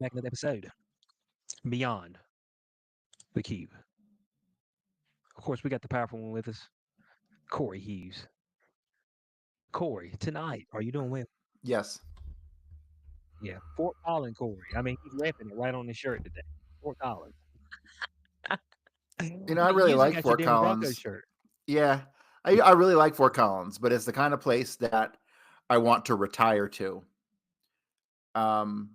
back another episode. Beyond the Cube. Of course, we got the powerful one with us, Corey Hughes. Corey, tonight, are you doing well? Yes. Yeah, Fort Collins Corey. I mean, he's repping it right on his shirt today. Fort Collins. I Hey, really you usually like got your Fort Denver Broncos Collins. shirt. Yeah, I really like Fort Collins, but it's the kind of place that I want to retire to. Um,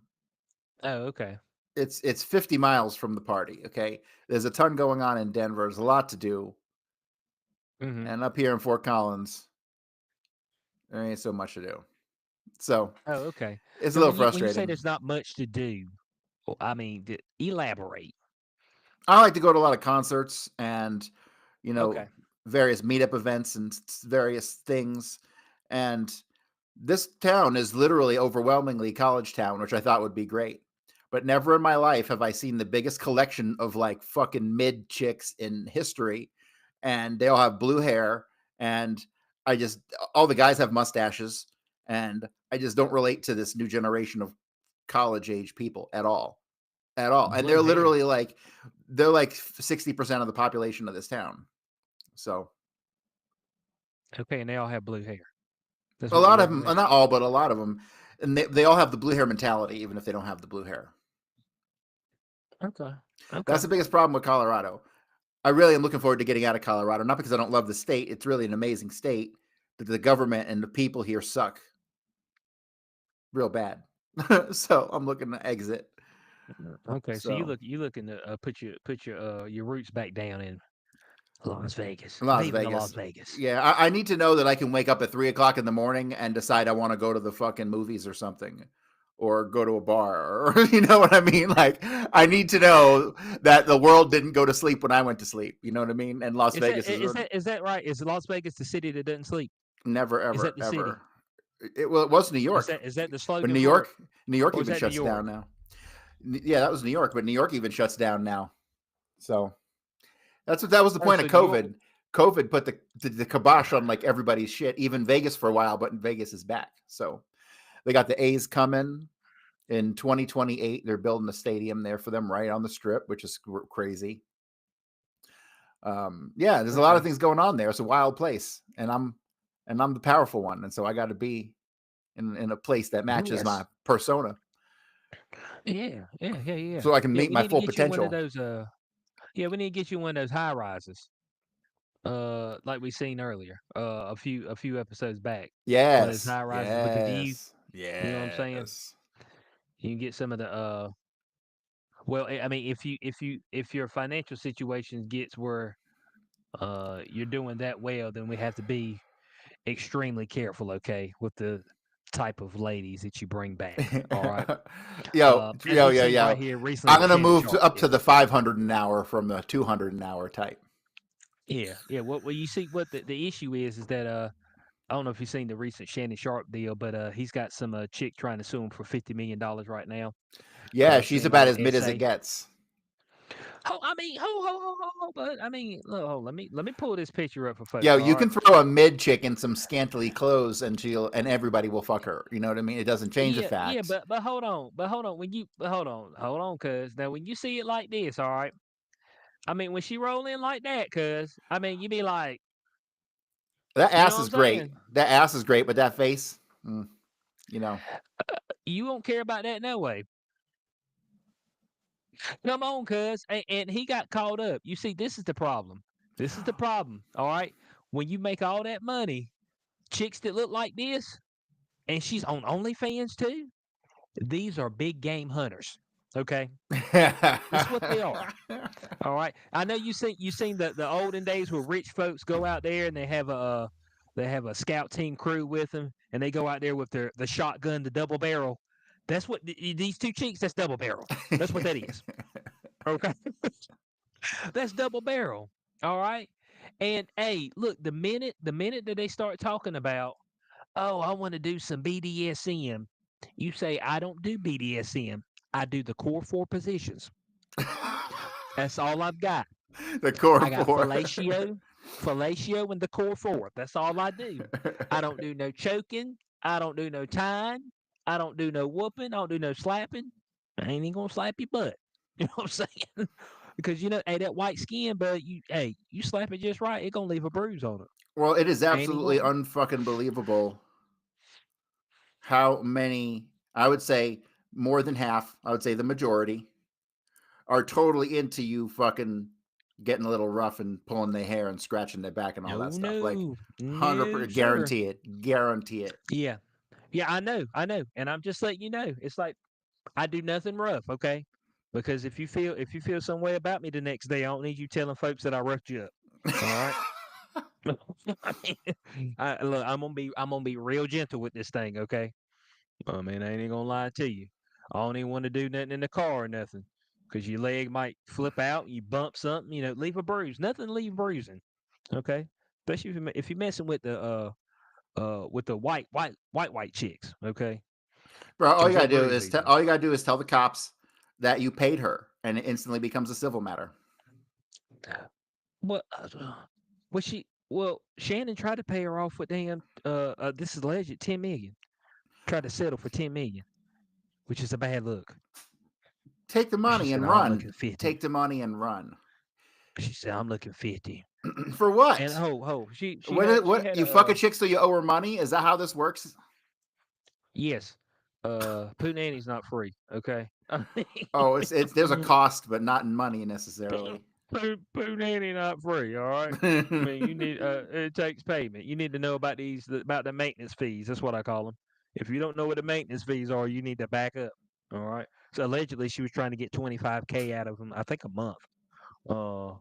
Oh, okay. it's 50 miles from the party. Okay, there's a ton going on in Denver. There's a lot to do, Mm-hmm. and up here in Fort Collins, there ain't so much to do. So Oh, okay. it's a Now, little when you say frustrating. there's not much to do, well, I mean, elaborate. I like to go to a lot of concerts and you know Okay. various meetup events and various things, and this town is literally overwhelmingly college town, which I thought would be great. But never in my life have I seen the biggest collection of like fucking mid chicks in history. And they all have blue hair. And I just, all the guys have mustaches. And I just don't relate to this new generation of college age people at all. At all. And Blue hair. they're like 60% of the population of this town. So Okay, and they all have blue hair. That's a what we're lot of learning them, now. not all, but a lot of them, and they all have the blue hair mentality, even if they don't have the blue hair. Okay. That's Okay. the biggest problem with Colorado. I really am looking forward to getting out of Colorado, not because I don't love the state. It's really an amazing state, but the government and the people here suck real bad. So I'm looking to exit. Okay. So So you looking to put your roots back down in Las Vegas. Las Viva the Las Vegas. Vegas. Yeah, I need to know that I can wake up at 3 o'clock in the morning and decide I want to go to the fucking movies or something, or go to a bar, or you know what I mean. Like I need to know that the world didn't go to sleep when I went to sleep. You know what I mean? And Las Vegas is Is that right? Is Las Vegas the city that doesn't sleep? never, Is that ever, the city? ever. Well, it was New York, Is that the but slogan for it, New York or is even that New shuts down York? now. Yeah, that was New York, but New York even shuts down now. So that was the Oh, point so of New York. COVID. COVID put the kibosh on like everybody's shit, even Vegas for a while, but Vegas is back. So they got the A's coming in 2028. They're building a stadium there for them right on the strip, which is crazy. Yeah, there's a lot of Okay. things going on there. It's a wild place, and I'm the powerful one, and so I got to be in a place that matches my Yes. persona, Yeah. Yeah. Yeah. Yeah. so I can Yeah. meet We my need to full get you one of potential. those. Yeah. We need to get you one of those high rises. Like we seen earlier. A few episodes back. One of those Yes, high rises with the view. yes, You know what I'm saying? yes. You can get some of the. Well, I mean, if your financial situation gets where you're doing that well, then we have to be extremely careful, okay, with the type of ladies that you bring back. All right. As we've seen right Yo. here recently I'm with gonna Shannon move Sharp. up Yeah. to the 500 an hour from the 200 an hour type. Yeah. Yeah. What you see, what the issue is that I don't know if you've seen the recent Shannon Sharp deal, but he's got some chick trying to sue him for $50 million right now. Yeah, she's Saying about all as the mid as it essay. gets. I mean, but I mean, let me pull this picture up for Yo, folks. All you right. can throw a mid chick in some scantily clothes and and everybody will fuck her. You know what I mean? It doesn't change the Yeah, yeah, fact. but hold on. When you but hold on, cuz now when you see it like this, all right. I mean, when she roll in like that, cuz I mean, you be like, That you know ass what is I'm great. saying? That ass is great, but that face, mm, you know. You won't care about that no way. Come on, cuz, and he got caught up. You see, this is the problem. This is the problem. All right, when you make all that money, chicks that look like this, and she's on OnlyFans too. These are big game hunters. Okay, that's what they are. All right. I know you seen the olden days where rich folks go out there and they have a scout team crew with them and they go out there with the shotgun, the double barrel. That's what these two cheeks. That's double barrel. That's what that is. Okay. That's double barrel. All right. And hey, look, the minute that they start talking about, oh, I want to do some BDSM, you say I don't do BDSM. I do the core four positions. That's all I've got. The core I got four. fellatio, and the core four. That's all I do. I don't do no choking. I don't do no tying. I don't do no whooping. I don't do no slapping. I ain't even gonna slap your butt. You know what I'm saying? Because hey, that white skin, but you slap it just right, it gonna leave a bruise on it. Well, it is Ain't even absolutely gonna. unfucking believable how many, I would say more than half, I would say the majority, are totally into you fucking getting a little rough and pulling their hair and scratching their back and all that No, stuff. Like, no, no, 100% sir. guarantee it. Guarantee it. Yeah, yeah, I know, and I'm just letting you know. It's like I do nothing rough, okay? Because if you feel some way about me the next day, I don't need you telling folks that I roughed you up. All right. I mean, look, I'm gonna be real gentle with this thing, okay? I mean, I ain't even gonna lie to you. I don't even want to do nothing in the car or nothing, because your leg might flip out, you bump something, leave a bruise. Nothing leave bruising, okay? Especially if you're messing with the white chicks, okay? Bro, all Because you they'll gotta do bruise is easily. all you gotta do is tell the cops that you paid her, and it instantly becomes a civil matter. Well, Shannon tried to pay her off with damn. This is alleged 10 million. Tried to settle for 10 million, which is a bad look. Take the She money said, and "Oh, I'm looking run. 50." Take the money and run. She said, "I'm looking 50." For And what? ho, she What? had she What? had You fuck a chick so you owe her money? Is that how this works? yes. Pooh Nanny's not free. Okay. I Oh, it's there's a mean, cost, but not in money necessarily. Pooh Nanny not free. All right. I mean, you need it takes payment. You need to know about about the maintenance fees. That's what I call them. If you don't know what the maintenance fees are, you need to back up. All right. So allegedly, she was trying to get 25K out of them. I think a month. Uh,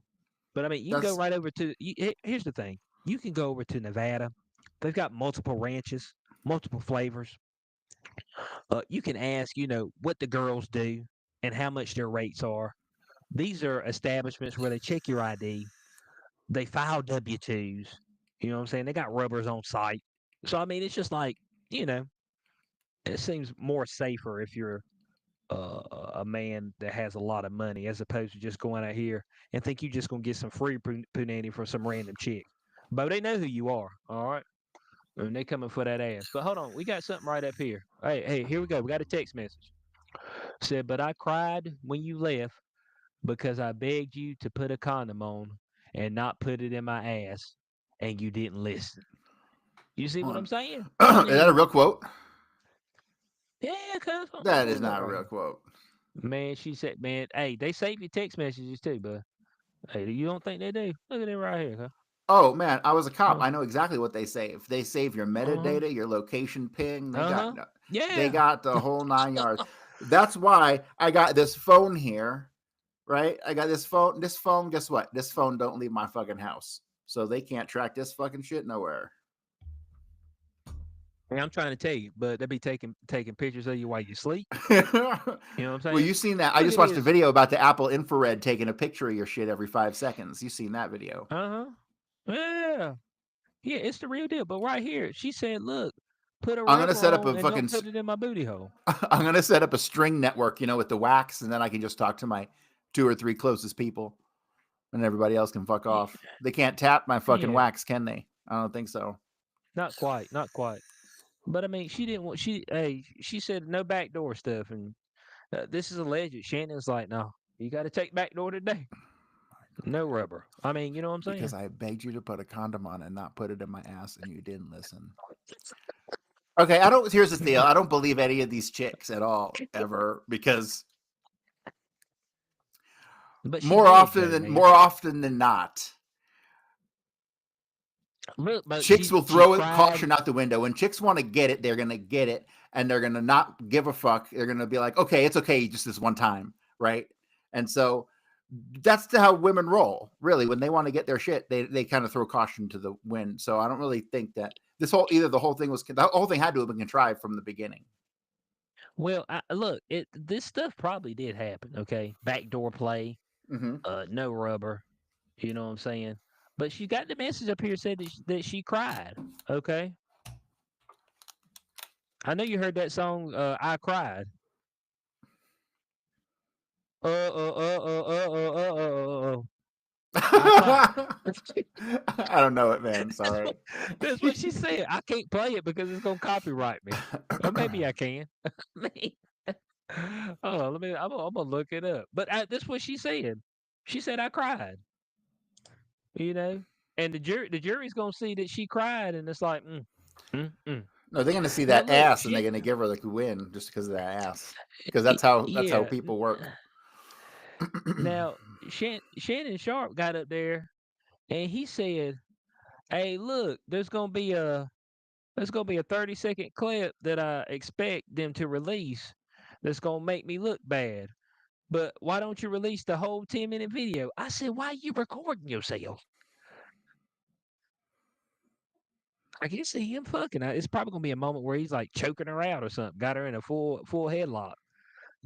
but I mean, you can go That's right over to. Here's the thing: you can go over to Nevada. They've got multiple ranches, multiple flavors. You can ask, what the girls do and how much their rates are. These are establishments where they check your ID, they file W-2s. You know what I'm saying? They got rubbers on site. So I mean, it's just like, you know, it seems more safer if you're a man that has a lot of money as opposed to just going out here and think you're just gonna get some free punani from some random chick. But they know who you are, all right? And they coming for that ass. But hold on, we got something right up here. Hey, here we go. We got a text message. Said, but I cried when you left because I begged you to put a condom on and not put it in my ass, and you didn't listen. You see what hold I'm saying? I on. Is that a mean, real quote? yeah, cuz That what is is that not a right real here? quote. Man, she said, man, hey, they save your text messages too, but hey, you don't think they do? Look at it right here, huh? Oh man, I was a cop. Uh I know exactly what they save. They save your huh. metadata, your location ping. Uh huh. They Yeah. got the whole 9 yards. That's why I got this phone here, right? I got this phone. This phone, guess what? This phone don't leave my fucking house, so they can't track this fucking shit nowhere. Yeah, I'm trying to tell you, but they be taking pictures of you while you sleep. You know what I'm Well, saying? you seen that? I Look just at watched a this. video about the Apple infrared taking a picture of your shit every 5 seconds. You seen that video? Uh huh. Yeah. Yeah, it's the real deal. But right here, she said, "Look, put a I'm gonna rubber set up on a and fucking. don't put it in my booty hole." I'm gonna set up a string network, with the wax, and then I can just talk to my 2 or 3 closest people, and everybody else can fuck Yeah, off. They can't tap my fucking yeah, wax, can they? I don't think so. not quite, not quite. But I mean, she didn't want. She said no backdoor stuff, and this is alleged. Shannon's like, no, you got to take backdoor today. No rubber. I mean, you know what I'm Because saying? I begged you to put a condom on and not put it in my ass, and you didn't listen. Okay, I don't. Here's the deal. I don't believe any of these chicks at all, ever, because But she more begged often though, than man. more often than not, Look, but chicks will she throw cried. caution out the window. When chicks want to get it, they're gonna get it, and they're gonna not give a fuck. They're gonna be like, okay, it's okay, just this one time, right? And so that's how women roll. Really, when they want to get their shit, they kind of throw caution to the wind. So I don't really think that the whole thing had to have been contrived from the beginning. Well, look, this stuff probably did happen. Okay, backdoor play, Mm-hmm. no rubber. You know what I'm saying? But she got the message up here said that she cried. Okay, I know you heard that song. I cried. I cried. I don't know it, man. That's Sorry. what that's what she said. I can't play it because it's gonna copyright me. Or maybe I can. Oh, I'm gonna look it up. But that's what she said. She said I cried. You know, and the jury's gonna see that she cried, and it's like, mm, mm. No, they're going to see Now that look, ass, and they're shit, going to give her the win just because of that ass. Because that's how yeah. people work. Now Shannon Sharp got up there, and he said, "Hey, look, there's gonna be a 30-second clip that I expect them to release that's gonna make me look bad. But why don't you release the whole 10-minute video?" I said, "Why are you recording yourself?" I can see him fucking. It's probably gonna be a moment where he's like choking her out or something. Got her in a full headlock.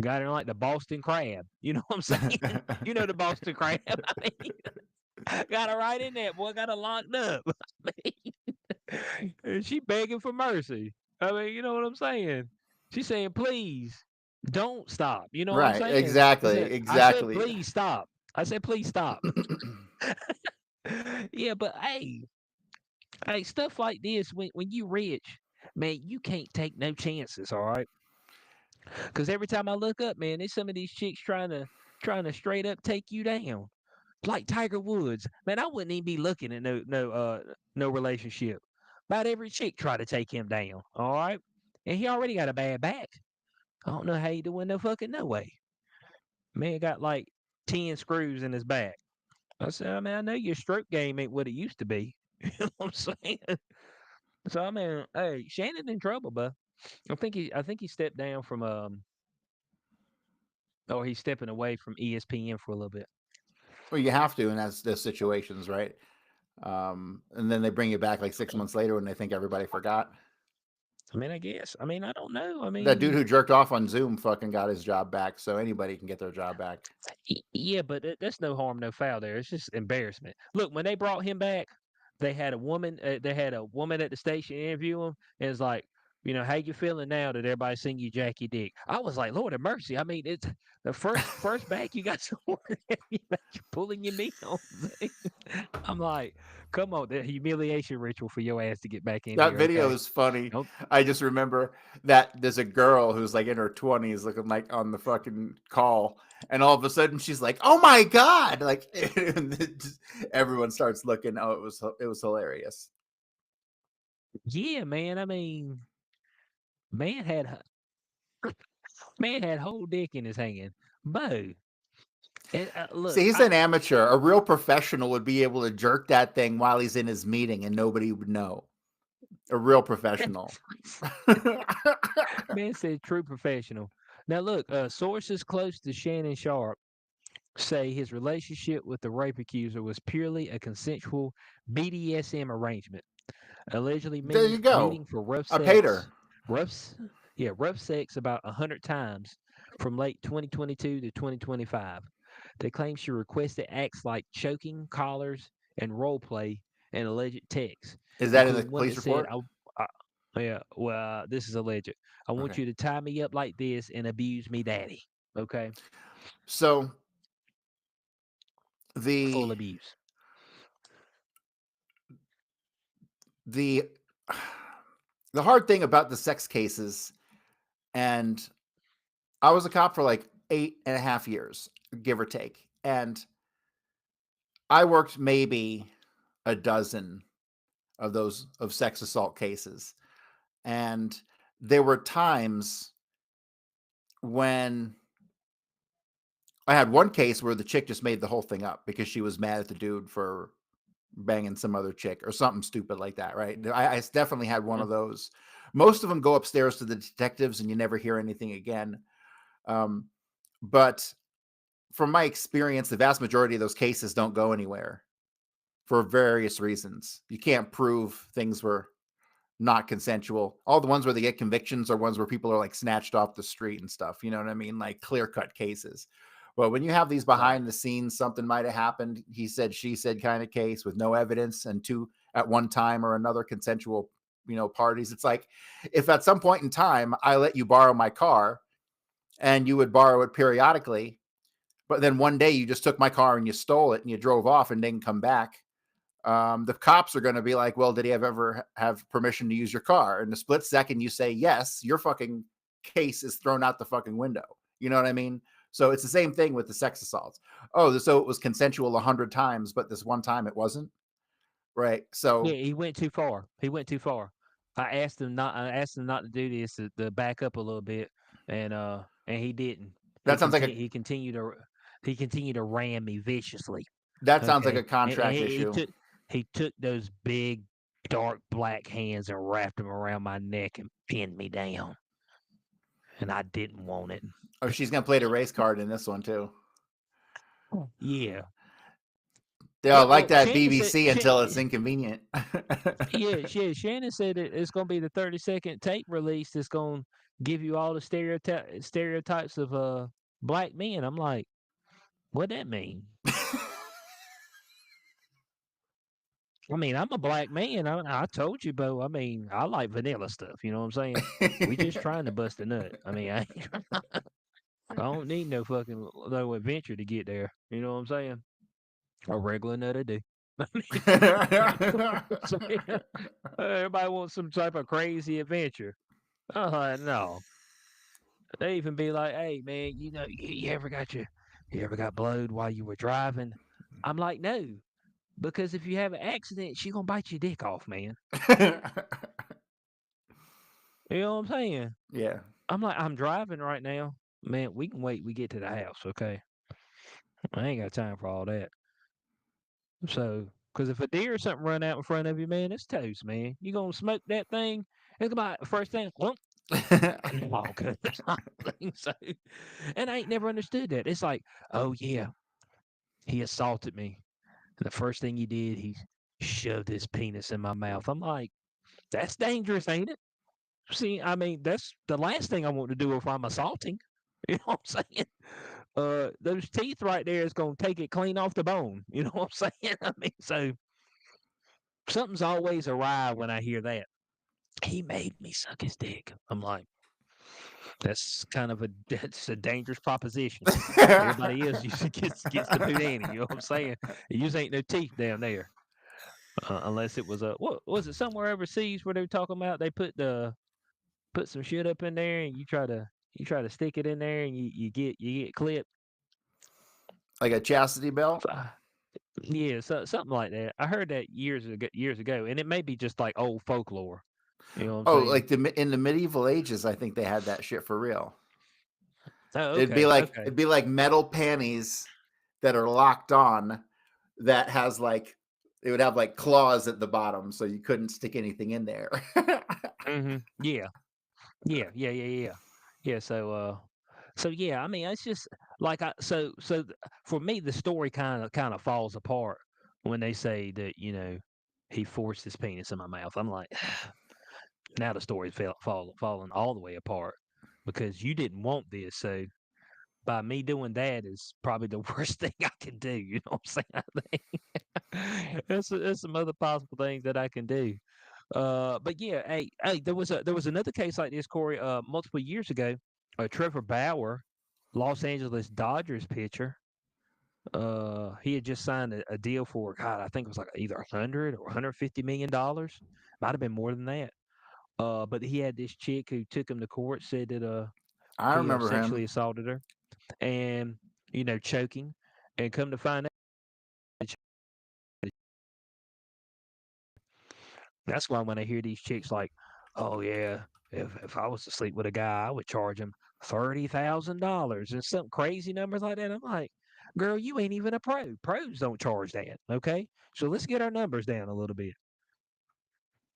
Got her in like the Boston Crab. You know what I'm saying? You know the Boston Crab. I mean, got her right in there, boy. Got her locked up. I mean, and she begging for mercy. I mean, you know what I'm saying? She's saying, please don't stop. You know what I'm Right. saying? Exactly. I said, Exactly. please stop. I said, please stop. Yeah, but hey, stuff like this, when you rich, man, you can't take no chances, all right? Because every time I look up, man, there's some of these chicks trying to straight up take you down. Like Tiger Woods. Man, I wouldn't even be looking at no relationship. About every chick try to take him down. All right. And he already got a bad back. I don't know how he doing no fucking no way. Man got like 10 screws in his back. I said, I mean, I know your stroke game ain't what it used to be. You know what I'm saying? So I mean, hey, Shannon in trouble, but I think he stepped down from or he's stepping away from ESPN for a little bit. Well, you have to in those situations, right? And then they bring you back like 6 months later when they think everybody forgot. I mean, I guess. I mean, I don't know. I That dude mean, who jerked off on Zoom fucking got his job back, so anybody can get their job back. Yeah, but that's no harm, no foul there. It's just embarrassment. Look, when they brought him back, they had a woman. They had a woman at the station interview him, and it's like, how you feeling now that everybody's seeing you jack your dick? I was like, Lord have mercy. I mean, it's the first back you got someone you pulling your meat on. I'm like, come on, the humiliation ritual for your ass to get back in That here, video okay? is funny. Don't. I just remember that there's a girl who's like in her 20s looking like on the fucking call. And all of a sudden she's like, "Oh my God." Like everyone starts looking. Oh, it was hilarious. Yeah, man. I mean, man had man had whole dick in his hand. Bo. And look, See, he's an amateur. A real professional would be able to jerk that thing while he's in his meeting and nobody would know. A real professional. man said true professional. Now look, sources close to Shannon Sharp say his relationship with the rape accuser was purely a consensual BDSM arrangement, allegedly There you go. meeting for rough I paid sex, her. rough, yeah, rough sex about 100 times from late 2022 to 2025. They claim she requested acts like choking, collars, and role play and alleged texts, Is that in the including one police that said, report? I yeah, well, this is alleged. I want Okay. you to tie me up like this and abuse me, daddy. Okay, So the full abuse. the the hard thing about the sex cases, and I was a cop for like 8.5 years, give or take, and I worked maybe a dozen of those of sex assault cases, and there were times when I had one case where the chick just made the whole thing up because she was mad at the dude for banging some other chick or something stupid like that, right? I definitely had one of Mm. those. Most of them go upstairs to the detectives and you never hear anything again. Um, but from my experience, the vast majority of those cases don't go anywhere for various reasons. You can't prove things were not consensual. All the ones where they get convictions are ones where people are like snatched off the street and stuff. You know what I mean? Like clear cut cases. But when you have these Right. behind the scenes, something might have happened, he said, she said kind of case with no evidence and two at one time or another consensual, parties. It's like if at some point in time I let you borrow my car and you would borrow it periodically, but then one day you just took my car and you stole it and you drove off and didn't come back. The cops are going to be like, well, did he ever have permission to use your car? In the split second you say yes, your fucking case is thrown out the fucking window. You know what I mean? So it's the same thing with the sex assaults. Oh, so it was consensual 100 times, but this one time it wasn't. Right. Yeah, So he went too far. He went too far. I asked him not to do this to back up a little bit, and he didn't. that sounds like a He continued to ram me viciously. that sounds like Okay, a and contract issue. he took those big dark black hands and wrapped them around my neck and pinned me down, and I didn't want it. Oh, she's gonna play the race card in this one too. Yeah. They all like Well, that Shannon said, BBC until it's inconvenient. yeah, Shannon said it's going to be the 30-second tape release that's going to give you all the stereotypes of black men. I'm like, what that mean? I mean, I'm a black man. I told you, Bo. I mean, I like vanilla stuff. You know what I'm saying? We just trying to bust a nut. I mean, I don't need no fucking no adventure to get there. You know what I'm saying? A regular nut I do. I mean, so, yeah, everybody wants some type of crazy adventure. No. They even be like, "Hey, man, you ever got blowed while you were driving?" I'm like, "No, because if you have an accident, she gonna bite your dick off, man." You know what I'm saying? Yeah. I'm like, I'm driving right now, man. We can wait. We get to the house, okay? I ain't got time for all that. So, because if a deer or something run out in front of you, man, it's toast, man. You gonna smoke that thing? It's gonna be first thing. No, cause I think so. And I ain't never understood that. It's like, oh yeah, he assaulted me. And the first thing he did, he shoved his penis in my mouth. I'm like, that's dangerous, ain't it? See, I mean, that's the last thing I want to do if I'm assaulting. You know what I'm saying? Those teeth right there is gonna take it clean off the bone. You know what I'm saying? I mean, so something's always awry when I hear that. He made me suck his dick. I'm like, that's kind of that's a dangerous proposition. Everybody else usually gets the boot Annie. You know what I'm saying? It usually ain't no teeth down there, unless it was a what was it somewhere overseas where they were talking about they put some shit up in there and you try to stick it in there and you get clipped. Like a chastity belt. So, yeah, so something like that. I heard that years ago, and it may be just like old folklore. You know what I'm Oh, saying? like in the medieval ages, I think they had that shit for real. Oh, It'd be okay, like okay. it'd be like metal panties that are locked on that has like it would have like claws at the bottom so you couldn't stick anything in there. Yeah. Yeah. Yeah, so yeah, I mean, it's just like for me the story kind of falls apart when they say that, he forced his penis in my mouth. I'm like, now the story's falling all the way apart because you didn't want this. So by me doing that is probably the worst thing I can do. You know what I'm saying? I think there's some other possible things that I can do. But yeah, hey, there was another case like this, Corey, multiple years ago. Trevor Bauer, Los Angeles Dodgers pitcher. He had just signed a deal for God, I think it was like either 100 or 150 million dollars. Might have been more than that. But he had this chick who took him to court, said that I he remember sexually him. assaulted her, and choking, and come to find out. That's why when I hear these chicks like, "Oh yeah, if I was to sleep with a guy, I would charge him $30,000 and some crazy numbers like that." I'm like, "Girl, you ain't even a pro. Pros don't charge that, okay? So let's get our numbers down a little bit.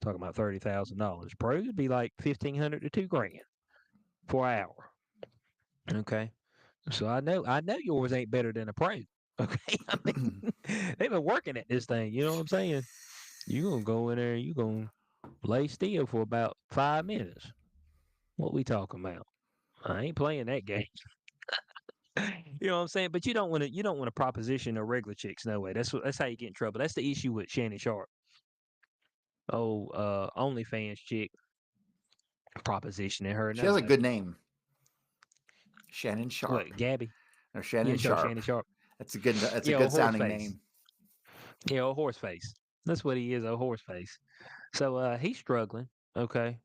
Talking about $30,000. Pros be like 1,500 to 2 grand for an hour, okay? So I know yours ain't better than a pro, okay? I mean, they've been working at this thing. You know what I'm saying? You gonna go in there, you gonna lay still for about 5 minutes. What we talking about? I ain't playing that game. You know what I'm saying? But you don't want to proposition no regular chicks. No way. That's how you get in trouble. That's the issue with Shannon Sharp. Oh, OnlyFans chick propositioning her. She No has a way. good name, Shannon Sharp What, Gabby? or Yeah, Shannon Shannon Sharp. Sharp. That's a Yeah, old good horse sounding face. name. Yeah, old horse face. That's what he is, old horse face. So he's struggling. Okay.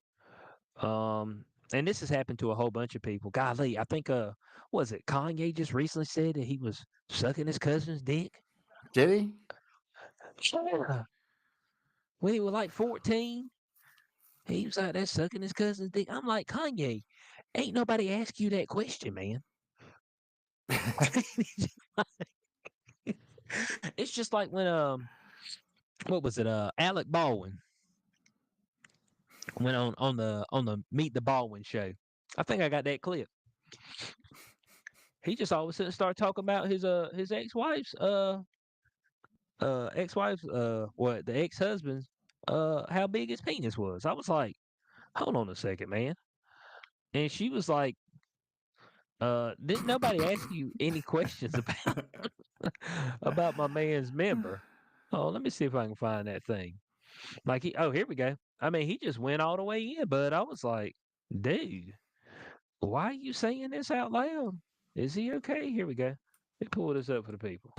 Um, And this has happened to a whole bunch of people. Golly, I think was it Kanye just recently said that he was sucking his cousin's dick? Did he? Yeah. When he was like 14, he was out there sucking his cousin's dick. I'm like, Kanye, ain't nobody ask you that question, man. It's just like when what was it? Alec Baldwin went on the Meet the Baldwin show. I think I got that clip. He just all of a sudden started talking about his ex-wife's what the ex-husband's how big his penis was. I was like, hold on a second, man. And she was like, didn't nobody ask you any questions about about my man's member? Oh, let me see if I can find that thing. Like here we go. I mean, he just went all the way in, but I was like, dude, why are you saying this out loud? Is he okay? Here we go. Let me pull this up for the people.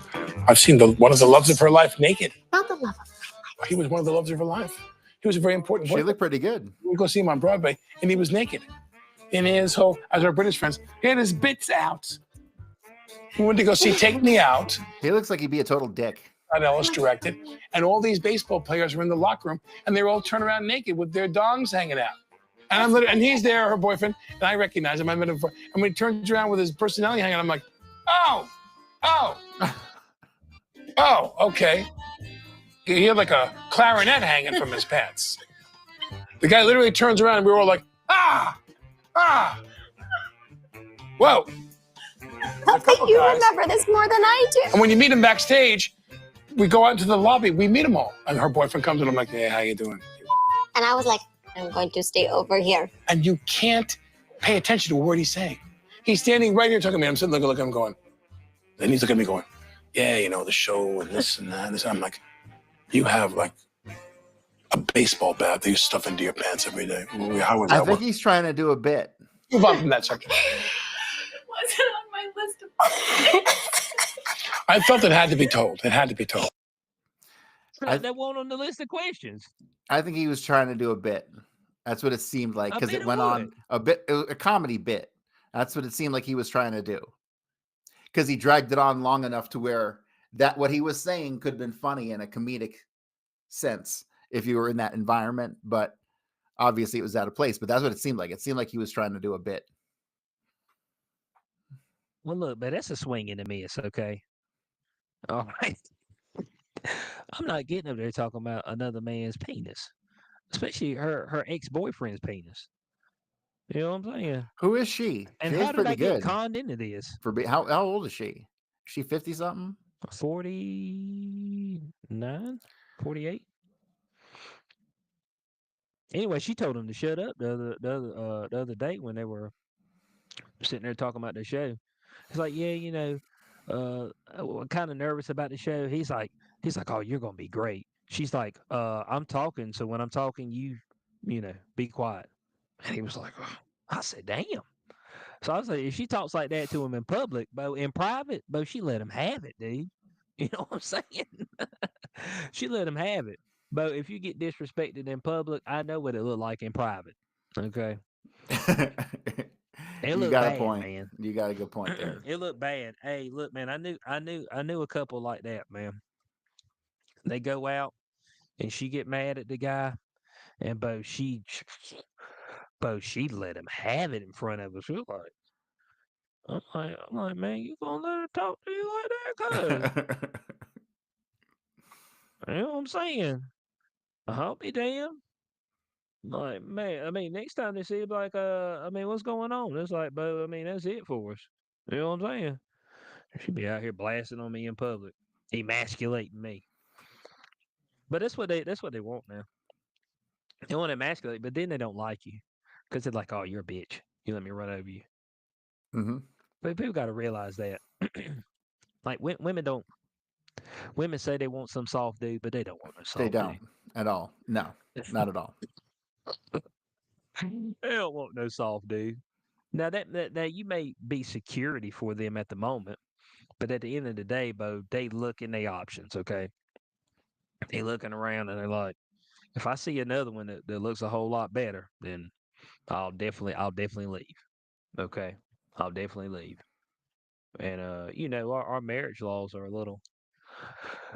I've seen one of the loves of her life naked. Not the love of her life. He was one of the loves of her life. He was a very important She looked pretty good. We go see him on Broadway, and he was naked. In his whole, as our British friends, he had his bits out. He went to go see Take Me Out. He looks like he'd be a total dick. Ellis directed, and all these baseball players were in the locker room, and they were all turned around naked with their dongs hanging out. And I'm literally, and he's there, her boyfriend, and I recognize him. I met him before. And when he turns around with his personality hanging out, I'm like, oh, okay. He had like a clarinet hanging from his pants. The guy literally turns around, and we were all like, whoa. I think you remember this more than I do. And when you meet him backstage, we go out into the lobby, we meet them all. And her boyfriend comes and I'm like, hey, how you doing? And I was like, I'm going to stay over here. And you can't pay attention to a word he's saying. He's standing right here talking to me. I'm sitting looking at him going, and he's looking at me going, yeah, you know, the show and this and that. And this. I'm like, you have like a baseball bat that you stuff into your pants every day. How was that? I think he's trying to do a bit. Move on from that subject. Wasn't on my list of I felt it had to be told. It had to be told. That wasn't on the list of questions. I think he was trying to do a bit. That's what it seemed like because it went on a comedy bit. That's what it seemed like he was trying to do. Because he dragged it on long enough to where that what he was saying could have been funny in a comedic sense if you were in that environment, but obviously it was out of place. But that's what it seemed like. It seemed like he was trying to do a bit. Well, look, but that's a swing and a miss, okay? All right. I'm not getting up there talking about another man's penis, especially her ex-boyfriend's penis. You know what I'm saying? Who is she? And She how is did I pretty get good. conned into this? How old is she? Is she 50 something? 49, 48. Anyway, she told him to shut up the other day when they were sitting there talking about the show. It's like, yeah, you know, I'm kind of nervous about the show. He's like, oh, you're gonna be great. She's like, I'm talking, so when I'm talking, you know, be quiet. And he was like, oh. I said, damn. So I was like, if she talks like that to him in public, but in private, but she let him have it, dude. You know what I'm saying? She let him have it. But if you get disrespected in public, I know what it looked like in private. Okay. It You looked got bad, a point. man. You got a good point there. It looked bad. Hey, look, man, I knew a couple like that, man. They go out and she get mad at the guy, and she let him have it in front of us. She was like, I'm like, man, you gonna let her talk to you like that, cuz? You know what I'm saying? I'll be damned. Like, man, I mean, next time they see it, like, I mean, what's going on? It's like, but I mean, that's it for us. You know what I'm saying? She'd be out here blasting on me in public, emasculating me. But that's what they want now. They want to emasculate, but then they don't like you because they're like, oh, you're a bitch. You let me run over you. Mm-hmm. But people got to realize that. Like, women say they want some soft dude, but they don't want no soft They dude. don't at all. No, not at all. They don't want no soft dude. Now that you may be security for them at the moment, but at the end of the day, Bo, they look in their options. Okay, they looking around and they're like, if I see another one that looks a whole lot better, then I'll definitely leave. Okay, I'll definitely leave. And our marriage laws are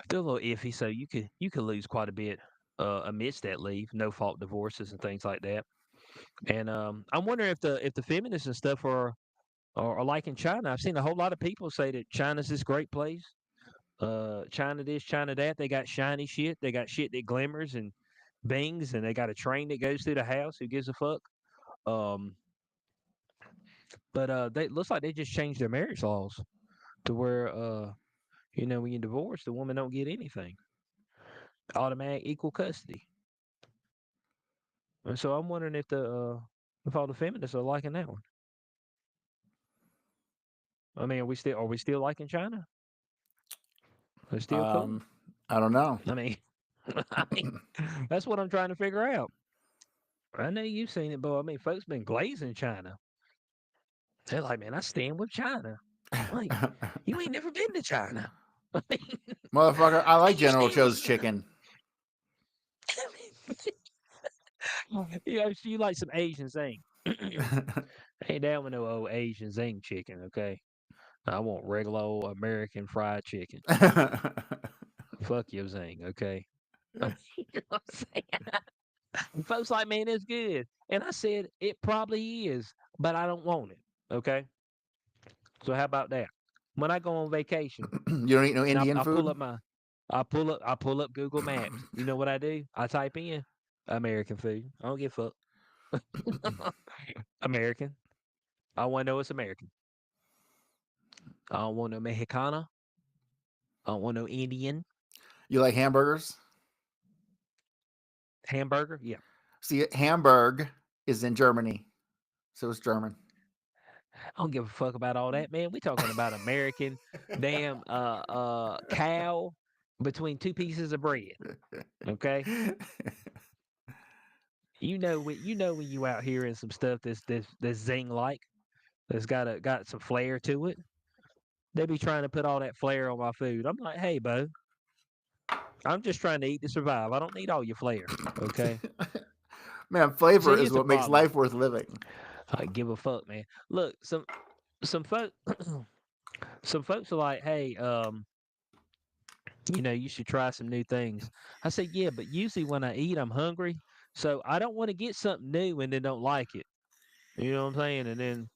they're a little iffy, so you could lose quite a bit amidst that leave, no fault divorces and things like that. And I'm wondering if the feminists and stuff are like in China. I've seen a whole lot of people say that China's this great place. China this, China that. They got shiny shit. They got shit that glimmers and bings, and they got a train that goes through the house. Who gives a fuck? Um, but they looks like they just changed their marriage laws to where when you divorce, the woman don't get anything. Automatic equal custody. And so I'm wondering if all the feminists are liking that one. I mean, are we still liking China? They're still cool. I don't know. I mean, I mean, that's what I'm trying to figure out. I know you've seen it, but I mean, folks been glazing China. They're like, man, I stand with China. Like, you ain't never been to China. I mean, Motherfucker, I like you General stand with Cho's chicken. you like some Asian zing. Ain't down with no old Asian zing chicken, okay? I want regular old American fried chicken. Fuck your zing, okay? You know what I'm saying? Folks like, man, it's good. And I said, it probably is, but I don't want it, okay? So how about that? When I go on vacation, You don't eat no and Indian I pull food? up I pull up Google Maps. You know what I do? I type in American food. I don't give a fuck. American. I want to know it's American. I don't want no Mexicana. I don't want no Indian You like hamburgers? hamburger. Yeah, See, Hamburg is in Germany, so it's German. I don't give a fuck about all that, man. We talking about American damn cow between two pieces of bread. Okay, when you out here in some stuff that's zing like that's got some flair to it. They be trying to put all that flair on my food. I'm like, hey, Bo, I'm just trying to eat to survive. I don't need all your flair. Okay. Man, So flavor is here's the what makes problem. life worth living. I give a fuck, man. Look, some folk some folks are like, hey, you should try some new things. I say, yeah, but usually when I eat, I'm hungry. So I don't want to get something new and then don't like it. You know what I'm saying? And then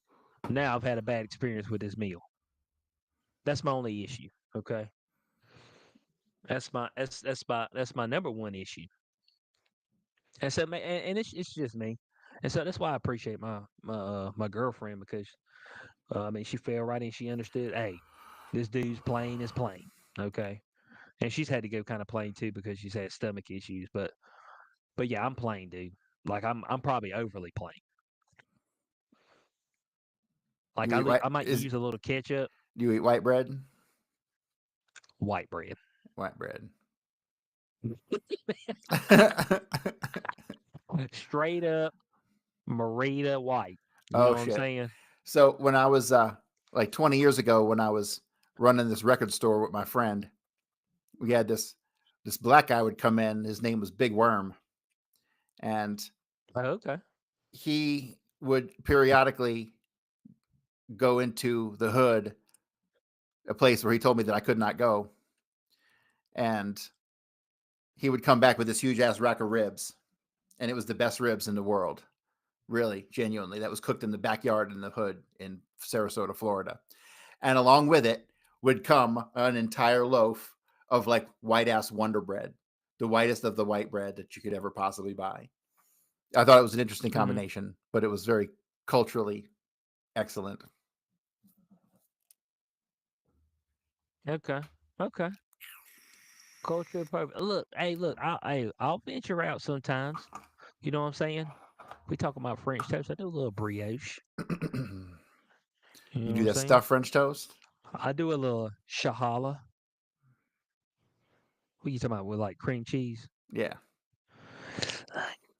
now I've had a bad experience with this meal. That's my only issue. Okay. That's my number one issue. And so, and it's just me. And so that's why I appreciate my girlfriend because I mean she fell right in. She understood. Hey, this dude's plain is plain. Okay. And she's had to go kind of plain too because she's had stomach issues. But yeah, I'm plain, dude. Like I'm probably overly plain. Like You eat white I might use a little ketchup, you eat white bread? white bread. White bread. Straight up Marita white. You know Oh what I'm shit. saying? So when I was like 20 years ago when I was running this record store with my friend, we had this black guy would come in. His name was Big Worm, and Oh, okay. he would periodically go into the hood, a place where he told me that I could not go, and he would come back with this huge ass rack of ribs, and it was the best ribs in the world. Really, genuinely, that was cooked in the backyard in the hood in Sarasota, Florida. And along with it would come an entire loaf of like white ass Wonder Bread, the whitest of the white bread that you could ever possibly buy. I thought it was an interesting Mhm. combination, but it was very culturally excellent. Okay. Okay. Culture perfect. Look, hey, look, I'll venture out sometimes. You know what I'm saying? We talk about French toast. I do a little brioche. You You know what do I'm that saying? stuffed French toast? I do a little shahala. What you talking about with like cream cheese? Yeah.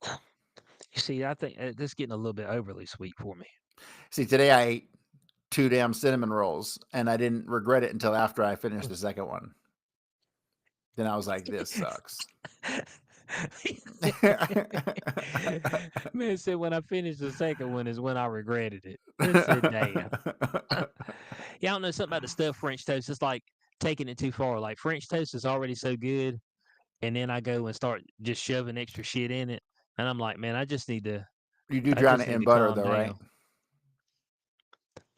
You see, I think this is getting a little bit overly sweet for me. See, today I ate 2 damn cinnamon rolls, and I didn't regret it until after I finished the second one. Then I was like, this sucks. Man said when I finished the second one is when I regretted it. I said, damn. Yeah, I don't know something about the stuffed French toast. It's like taking it too far. Like French toast is already so good, and then I go and start just shoving extra shit in it, and I'm like, man, You do I drown just it need in to butter, calm though, right?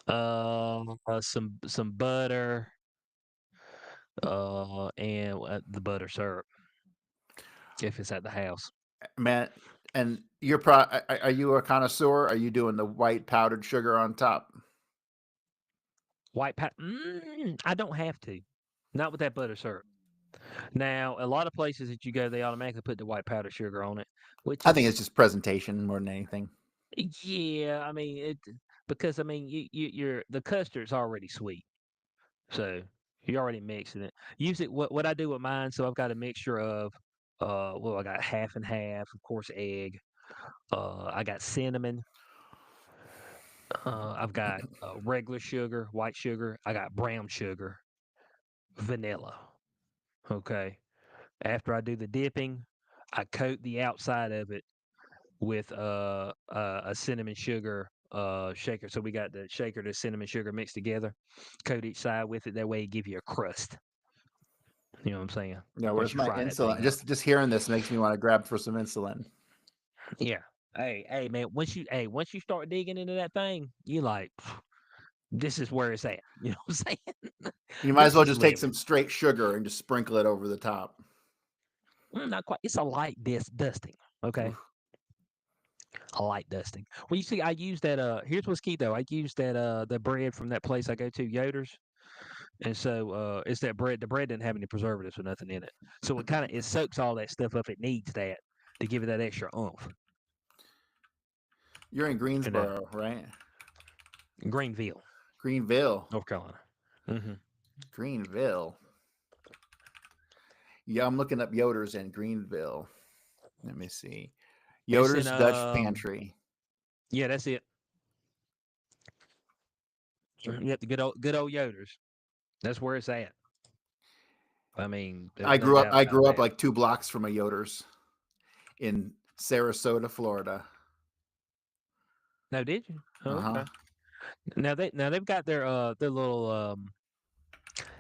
down. Some butter, and the butter syrup if it's at the house. Man, and are you a connoisseur? Are you doing the white powdered sugar on top? White powder. I don't have to. Not with that butter syrup. Now, a lot of places that you go, they automatically put the white powdered sugar on it, which I think it's is, just presentation more than anything. yeah. I mean, because I mean, you're the custard's already sweet, so you're already mixing it. Usually, what I do with mine, so I've got a mixture of, well, I got half and half, of course, egg. I got cinnamon. I've got regular sugar, white sugar. I got brown sugar, vanilla. Okay. After I do the dipping, I coat the outside of it with a cinnamon sugar shaker. So we got the shaker, the cinnamon sugar mixed together. Coat each side with it. That way, it give you a crust. You know what I'm saying? Yeah, Once where's you my fry that insulin? thing up. Just hearing this makes me want to grab for some insulin. Yeah. Hey, man. Once you start digging into that thing, you like, this is where it's at. You know what I'm saying? You might as This well is just take some living. straight sugar and just sprinkle it over the top. Not quite. It's a light dusting. Okay. Oof. A light dusting. Well, you see, I use that. Here's what's key though. I use that. The bread from that place I go to, Yoder's, and so it's that bread. The bread didn't have any preservatives or nothing in it, so it soaks all that stuff up. It needs that to give it that extra oomph. You're in You know, Greensboro, right? Greenville, Greenville. North Carolina. Mm-hmm. Greenville. Yeah, I'm looking up Yoder's in Greenville. Let me see. It's in Yoder's Dutch Pantry. yeah, that's it. Yep, the good old Yoder's. That's where it's at. I mean, there's no doubt I about grew up that. like 2 blocks from a Yoder's in Sarasota, Florida. No, did you? Oh, Uh-huh. okay. Now they've got their little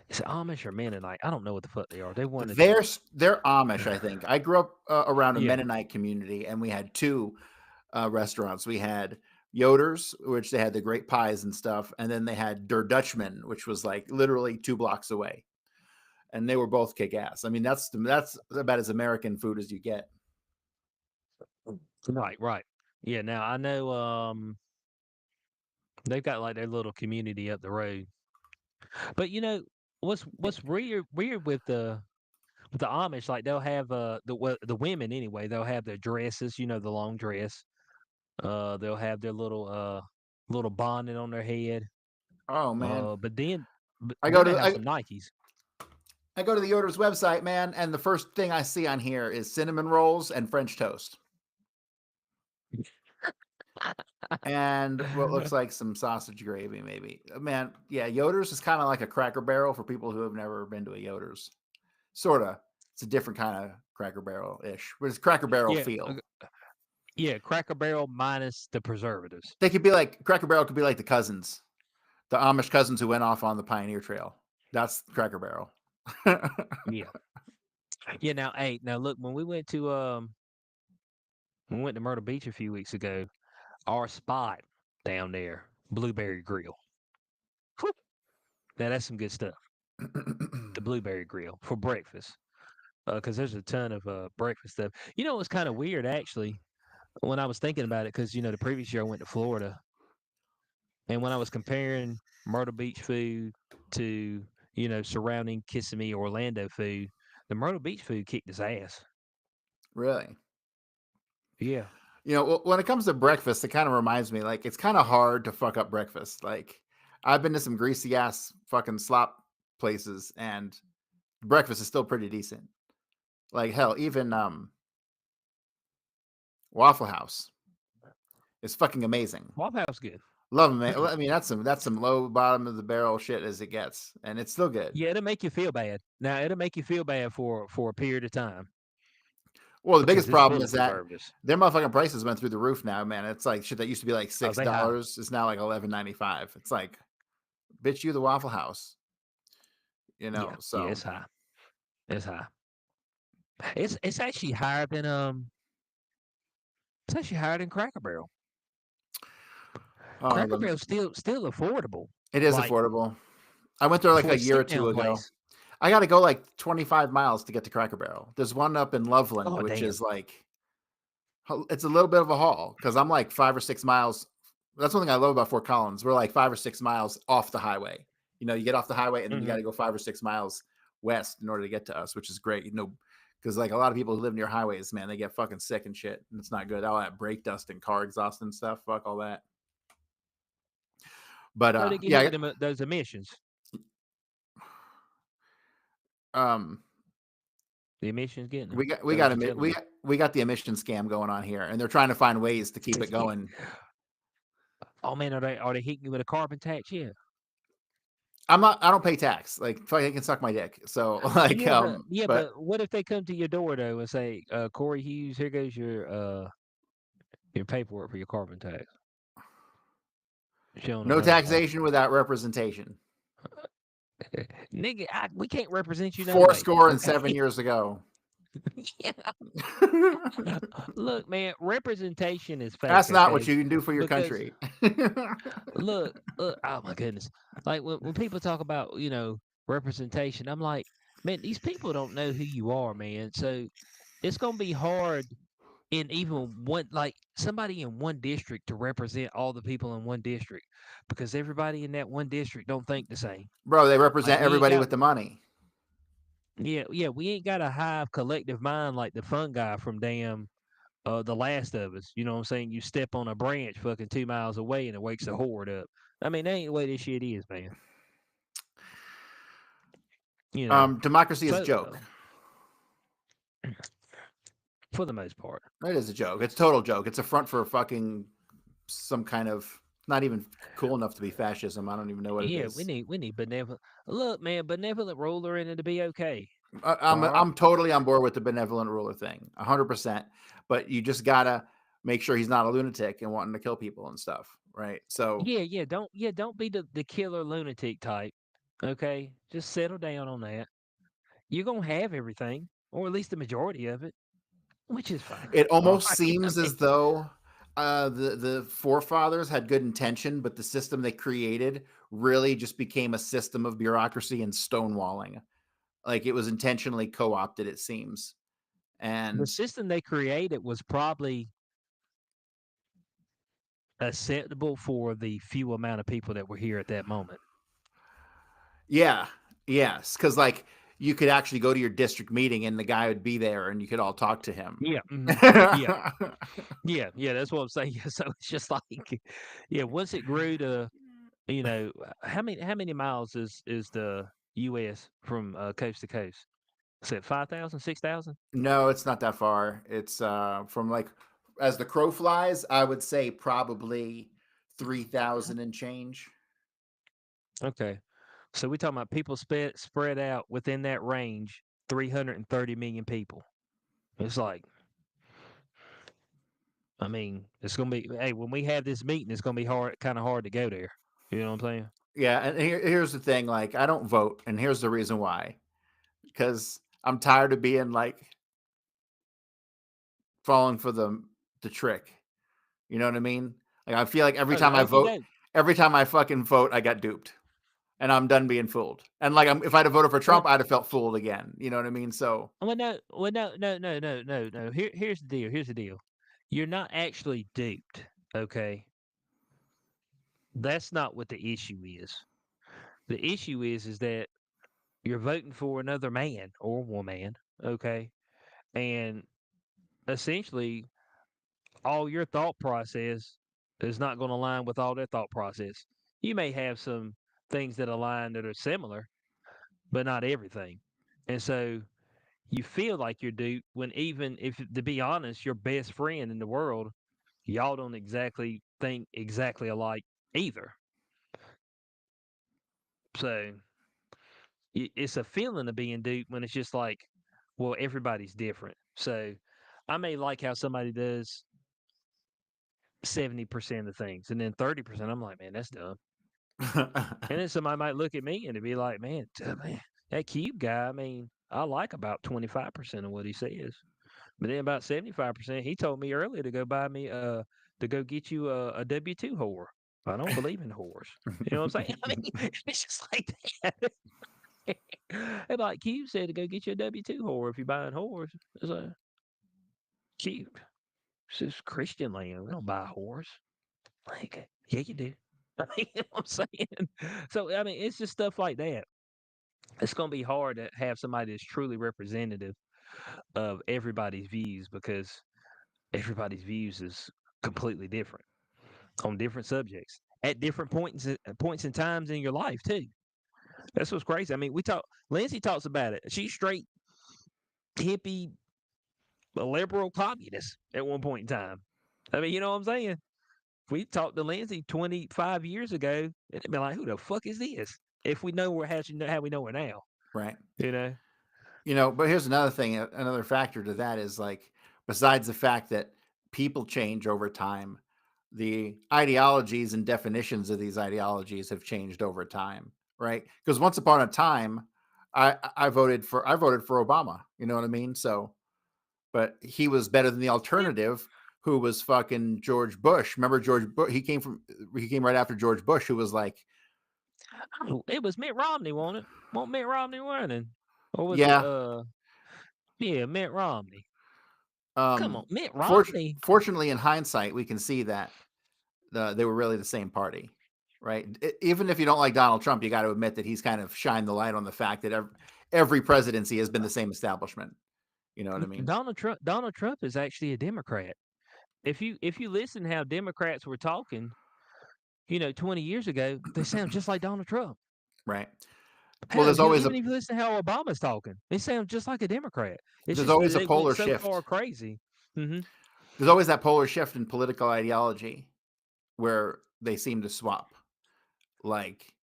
is it Amish or Mennonite? I don't know what the fuck they are. They one of the They're Amish, I think. I grew up around a yeah. Mennonite community, and we had 2 restaurants. We had Yoder's, which they had the great pies and stuff, and then they had Der Dutchman, which was like literally 2 blocks away, and they were both kick ass. I mean, that's about as American food as you get. Right. Yeah, now I know they've got like their little community up the road. But you know what's weird with the Amish, like they'll have the women anyway, they'll have their dresses, the long dress. They'll have their little bonnet on their head. Oh man, But then I go then they to have some Nikes. I go to the Yoder's website, man, and the first thing I see on here is cinnamon rolls and French toast. And what looks like some sausage gravy, maybe. Man, yeah, Yoder's is kind of like a Cracker Barrel for people who have never been to a Yoder's. Sort of. It's a different kind of Cracker Barrel ish, but it's Cracker Barrel Yeah, feel. yeah, Cracker Barrel minus the preservatives. They could be like Cracker Barrel could be like the cousins, the Amish cousins who went off on the Pioneer Trail. That's Cracker Barrel. Yeah. Yeah, now look, when we went to Myrtle Beach a few weeks ago, our spot down there, Blueberry Grill. Whew. Now that's some good stuff. The Blueberry Grill for breakfast, because there's a ton of breakfast stuff. You know, it was kind of weird actually when I was thinking about it, because the previous year I went to Florida, and when I was comparing Myrtle Beach food to surrounding Kissimmee, Orlando food, the Myrtle Beach food kicked his ass. Really? Yeah. When it comes to breakfast, it kind of reminds me, like, it's kind of hard to fuck up breakfast. Like, I've been to some greasy ass fucking slop places, and breakfast is still pretty decent. Like, hell, even Waffle House is fucking amazing. Waffle House good. Love them, man. I mean, that's some low bottom of the barrel shit as it gets, and it's still good. Yeah, it'll make you feel bad. Now it'll make you feel bad for a period of time. Well, the because biggest it's problem fully is that refurbished. their motherfucking prices went through the roof now, man. It's like shit that used to be like Oh, they high. $6 is now like $11.95. It's like, bitch, you the Waffle House, Yeah, yeah, So it's high. It's high. It's actually higher than It's actually higher than Cracker Barrel. uh, Cracker the, Barrel's still affordable. it is Like affordable. I went there like for a a year or sit two down ago. place. I got to go like 25 miles to get to Cracker Barrel. There's one up in Loveland, Oh which damn. is like it's a little bit of a haul because I'm like 5 or 6 miles. That's one thing I love about Fort Collins. We're like 5 or 6 miles off the highway. You get off the highway and then you got Hmm. to go 5 or 6 miles west in order to get to us, which is great. Because like a lot of people who live near highways, man, they get fucking sick and shit, and it's not good. All that brake dust and car exhaust and stuff. Fuck all that. But So they get hit yeah, with those emissions. um, The emissions getting them. we got Is we that what got you're a telling me? we got the emission scam going on here, and they're trying to find ways to keep it going. Oh man, are they hitting you with a carbon tax yet? I'm not. I don't pay tax. Like, fuck, they can suck my dick. So, like, Yeah, but but what if they come to your door though and say, Corey Hughes, here goes your paperwork for your carbon tax. Showing no another one. taxation without representation. Nigga, we can't represent you no Four way. score and Okay. 7 years ago. Yeah. Look, man, representation is fake, That's not what okay? you can do for your Because country. look, oh my goodness. Like when people talk about, representation, I'm like, man, these people don't know who you are, man. So it's gonna be hard in even one like somebody in one district to represent all the people in one district because everybody in that one district don't think the same. Bro, they Like represent we ain't everybody got with the money. yeah, we ain't got a hive collective mind like the fun guy from damn The Last of Us. You know what I'm saying? You step on a branch fucking 2 miles away and it wakes a horde up. I mean, that ain't the way this shit is, man. You know. Democracy is a So joke. for the most part. It is a joke. It's a total joke. It's a front for fucking some kind of not even cool enough to be fascism. I don't even know what it Yeah, is. we need benevolent. Look, man, benevolent ruler and it'll be okay. I'm All right. I'm totally on board with the benevolent ruler thing, 100%. But you just gotta make sure he's not a lunatic and wanting to kill people and stuff, right? So Don't be the killer lunatic type. Okay? Just settle down on that. You're gonna have everything, or at least the majority of it, which is fine. it All almost right. I seems mean, as though the forefathers had good intention, but the system they created really just became a system of bureaucracy and stonewalling. Like it was intentionally co-opted, it seems. the And system they created was probably acceptable for the few amount of people that were here at that moment. yeah, yes, because like you could actually go to your district meeting and the guy would be there and you could all talk to him. Yeah. Yeah. Yeah. That's what I'm saying. Yeah, so it's just like, yeah. Once it grew to, how many miles is the U.S. from coast to coast? Is it 5,000, 6,000? No, it's not that far. It's from like as the crow flies, I would say probably 3,000 and change. Okay. So we're talking about people spread out within that range, 330 million people. It's like, I mean, it's gonna be. Hey, when we have this meeting, it's gonna be kind of hard to go there. You know what I'm saying? Yeah, and here's the thing, like I don't vote, and here's the reason why. Because I'm tired of being like falling for the trick. You know what I mean? Like I feel like Okay, doke. every time I fucking vote, I got duped. And I'm done being fooled. And like if I'd have voted for Well, Trump, I'd have felt fooled again. You know what I mean? So no. Here's the deal. Here's the deal. You're not actually duped. Okay, that's not what the issue is. The issue is that you're voting for another man or woman. Okay, and essentially all your thought process is not going to align with all their thought process. You may have some things that align that are similar, but not everything. And so you feel like you're duped when even if to be honest, your best friend in the world, y'all don't exactly think exactly alike either. So it's a feeling of being duped when it's just like, well, everybody's different. So I may like how somebody does 70% of the things, and then 30%, I'm like, man, that's dumb. And then somebody might look at me and be like, man, that Cube guy, I mean, I like about 25% of what he says. But then about 75%, he told me earlier to go buy me to go get you a W-2 whore. I don't believe in whores. You know what I'm saying? I mean, it's just like that. And like Cube said to go get you a W-2 whore if you're buying whores. It's like, Cube, this is Christian land. We don't buy whores. Like, yeah, you do. I mean, you know what I'm saying? So, I mean, it's just stuff like that. It's going to be hard to have somebody that's truly representative of everybody's views because everybody's views is completely different on different subjects at different points in times in your life too. That's what's crazy. I mean, Lindsay talks about it. She's straight hippie, a liberal communist at one point in time. I mean, you know what I'm saying? If we talked to Lindsay 25 years ago, it'd be like, who the fuck is this? If we know how we know her now. Right. You know? But here's another thing, another factor to that is like, besides the fact that people change over time, the ideologies and definitions of these ideologies have changed over time, right? Because once upon a time, I voted for Obama. You know what I mean? So, but he was better than the alternative, who was fucking George Bush. Remember George Bush? He came right after George Bush, who was like, it was Mitt Romney, wasn't it? Won't Mitt Romney running? Or was yeah, it yeah, Mitt Romney. Come on, Mitt Romney. Fortunately, in hindsight, we can see that they were really the same party, right? Even if you don't like Donald Trump, you got to admit that he's kind of shined the light on the fact that every presidency has been the same establishment. You know what I mean? Donald Trump is actually a Democrat. If you listen how Democrats were talking, 20 years ago, they sound just like Donald Trump. Right. Hell, Well, even if you listen to how Obama's talking, they sound just like a Democrat. There's always a polar so shift. far crazy. Mm-hmm. There's always that polar shift in political ideology where they seem to swap. Like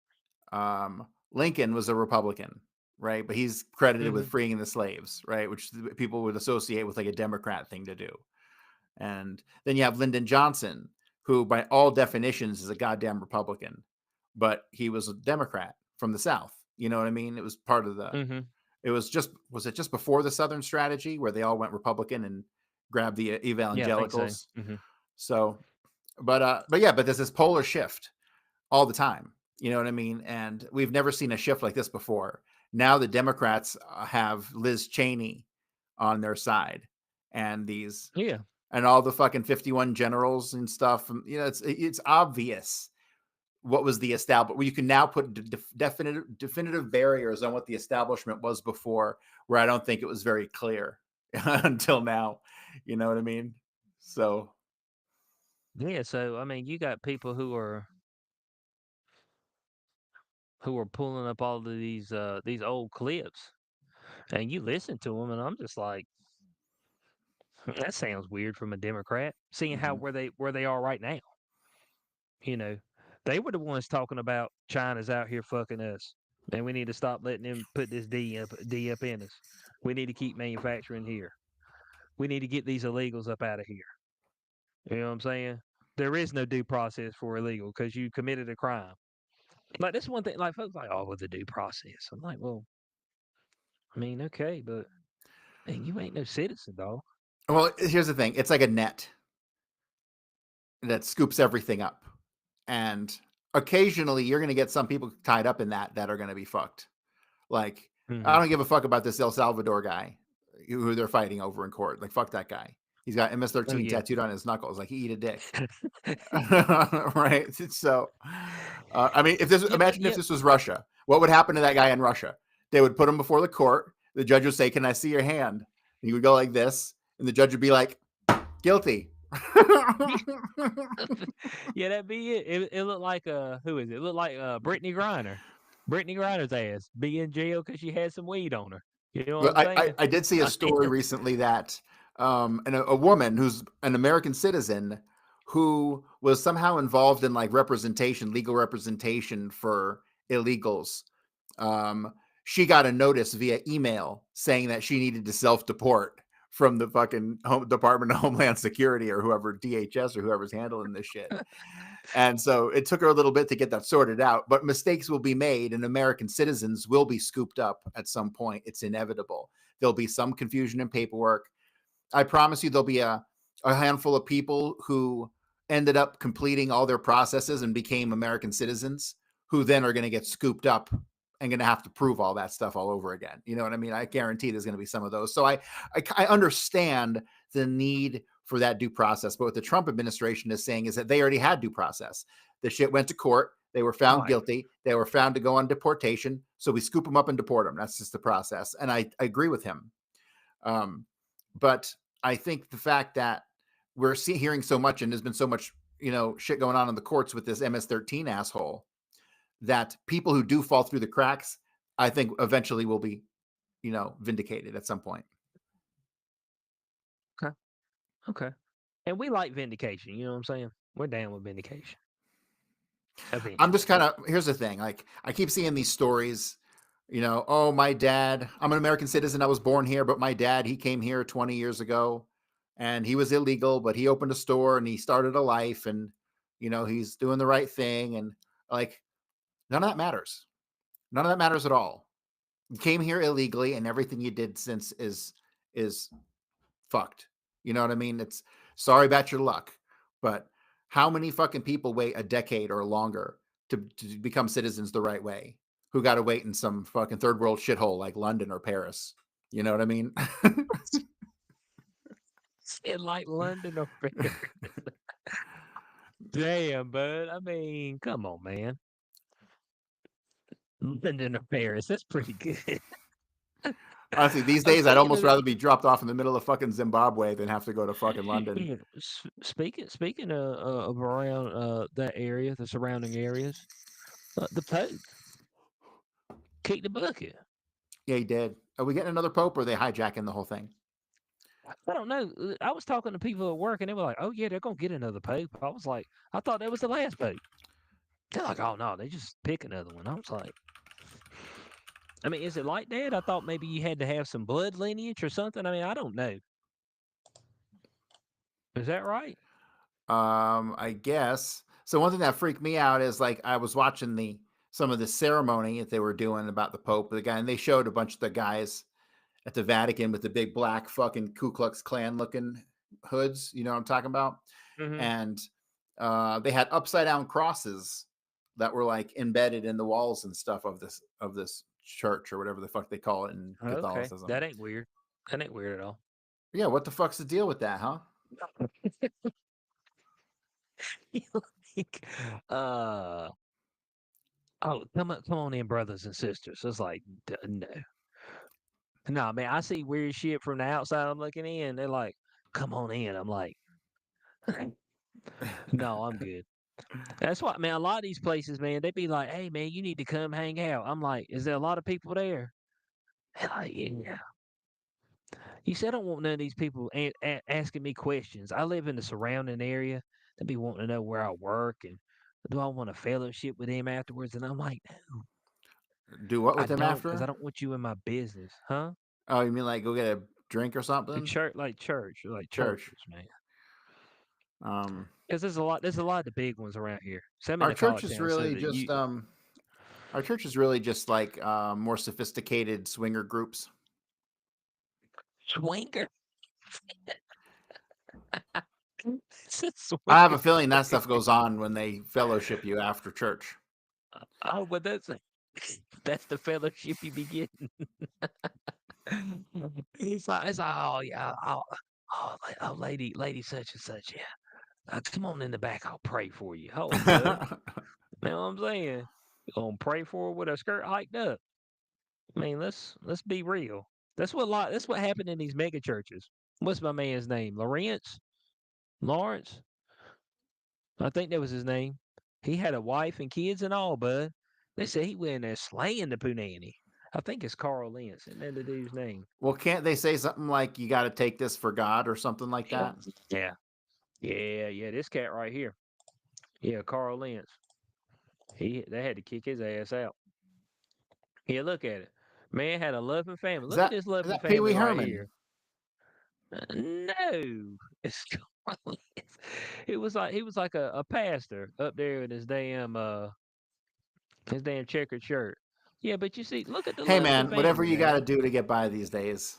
Lincoln was a Republican, right? But he's credited with freeing the slaves, right? Which people would associate with like a Democrat thing to do. And then you have Lyndon Johnson, who by all definitions is a goddamn Republican, but he was a Democrat from the South. You know what I mean? It was part of the, it was it just before the Southern strategy where they all went Republican and grabbed the evangelicals? Yeah, I think so. But there's this polar shift all the time. You know what I mean? And we've never seen a shift like this before. Now the Democrats have Liz Cheney on their side, and and all the fucking 51 generals and stuff. It's obvious what was the establishment. Well, you can now put definitive barriers on what the establishment was before, where I don't think it was very clear until now. You know what I mean? So. Yeah, so I mean, you got people who are pulling up all of these old clips, and you listen to them, and I'm just like, that sounds weird from a Democrat. Seeing how where they are right now, they were the ones talking about China's out here fucking us, and we need to stop letting them put this D up in us. We need to keep manufacturing here. We need to get these illegals up out of here. You know what I'm saying? There is no due process for illegal because you committed a crime. Like, that's one thing, like, folks like, oh, with the due process. I'm like, well, I mean, okay, but man, you ain't no citizen, dog. Well, here's the thing. It's like a net that scoops everything up. And occasionally you're going to get some people tied up in that are going to be fucked. Like, I don't give a fuck about this El Salvador guy who they're fighting over in court. Like, fuck that guy. He's got MS-13 tattooed on his knuckles. Like, he eat a dick. Right? So, I mean, if this was Russia, what would happen to that guy in Russia? They would put him before the court. The judge would say, "Can I see your hand?" And he would go like this. And the judge would be like, "Guilty." Yeah, that'd be it. It looked like who is it? It looked like Brittany Griner. Brittany Griner's ass be in jail because she had some weed on her. You know what I'm saying? I did see a story recently that and a woman who's an American citizen who was somehow involved in like legal representation for illegals. She got a notice via email saying that she needed to self-deport from the fucking Department of Homeland Security or whoever, DHS or whoever's handling this shit. And so it took her a little bit to get that sorted out, but mistakes will be made and American citizens will be scooped up at some point. It's inevitable. There'll be some confusion in paperwork. I promise you there'll be a handful of people who ended up completing all their processes and became American citizens who then are going to get scooped up and going to have to prove all that stuff all over again. You know what I mean? I guarantee there's going to be some of those. So I understand the need for that due process. But what the Trump administration is saying is that they already had due process. The shit went to court. They were found guilty. They were found to go on deportation. So we scoop them up and deport them. That's just the process. And I agree with him. But I think the fact that we're hearing so much and there's been so much, shit going on in the courts with this MS-13 asshole, that people who do fall through the cracks, I think eventually will be, vindicated at some point. Okay. And we like vindication. You know what I'm saying? We're down with vindication. I'm just kind of, here's the thing. Like, I keep seeing these stories, oh, my dad, I'm an American citizen. I was born here, but my dad, he came here 20 years ago and he was illegal, but he opened a store and he started a life and, he's doing the right thing. And like, none of that matters. None of that matters at all. You came here illegally and everything you did since is fucked. You know what I mean? It's sorry about your luck, but how many fucking people wait a decade or longer to become citizens the right way who got to wait in some fucking third world shithole like London or Paris? You know what I mean? Like London or Paris. Damn, bud. I mean, come on, man. London or Paris. That's pretty good. Honestly, these days I'd almost rather be dropped off in the middle of fucking Zimbabwe than have to go to fucking London. Speaking of around that area, the surrounding areas, the Pope kicked the bucket. Yeah, he did. Are we getting another Pope or are they hijacking the whole thing? I don't know. I was talking to people at work and they were like, oh, yeah, they're going to get another Pope. I was like, I thought that was the last Pope. They're like, oh, no, they just pick another one. I was like, I mean, is it like that? I thought maybe you had to have some blood lineage or something. I mean, I don't know. Is that right? I guess. So one thing that freaked me out is like I was watching some of the ceremony that they were doing about the Pope, the guy, and they showed a bunch of the guys at the Vatican with the big black fucking Ku Klux Klan looking hoods. You know what I'm talking about? Mm-hmm. And they had upside down crosses that were like embedded in the walls and stuff of this church or whatever the fuck they call it in Catholicism. Okay. That ain't weird. That ain't weird at all. Yeah, what the fuck's the deal with that, huh? Oh, come on in, brothers and sisters. It's like, no. No, man, I see weird shit from the outside. I'm looking in. They're like, come on in. I'm like, no, I'm good. That's why, man, a lot of these places, man, they be like, hey, man, you need to come hang out. I'm like, is there a lot of people there? They're like, yeah. You said I don't want none of these people asking me questions. I live in the surrounding area. They be wanting to know where I work and do I want a fellowship with them afterwards? And I'm like, no. Do what with them don't, after? because I don't want you in my business, huh? Oh, you mean like go get a drink or something? Church, like churches, man. Because there's a lot of the big ones around here. Our church is really just our church is really just like more sophisticated swinger groups. Swinger. I have a feeling that stuff goes on when they fellowship you after church. Oh, but that's the fellowship you be getting. it's like, oh yeah, lady such and such, yeah. Come on in the back, I'll pray for you. Hold on, bud. You know what I'm saying? You gonna pray for her with her skirt hiked up. I mean, let's be real. That's what happened in these mega churches. What's my man's name? Lawrence? I think that was his name. He had a wife and kids and all, bud. They say he went in there slaying the punani. I think it's Carl Lentz. Isn't that the dude's name? Well, can't they say something like you got to take this for God or something like that? Yeah. This cat right here. Yeah, Carl Lentz. They had to kick his ass out. Yeah, look at it. Man had a loving family. Look at this loving family right here. No, it's it was like he was like a pastor up there in his damn checkered shirt. Yeah, but you see, look at the Hey, lust of man, whatever family, you got to man. do to get by these days.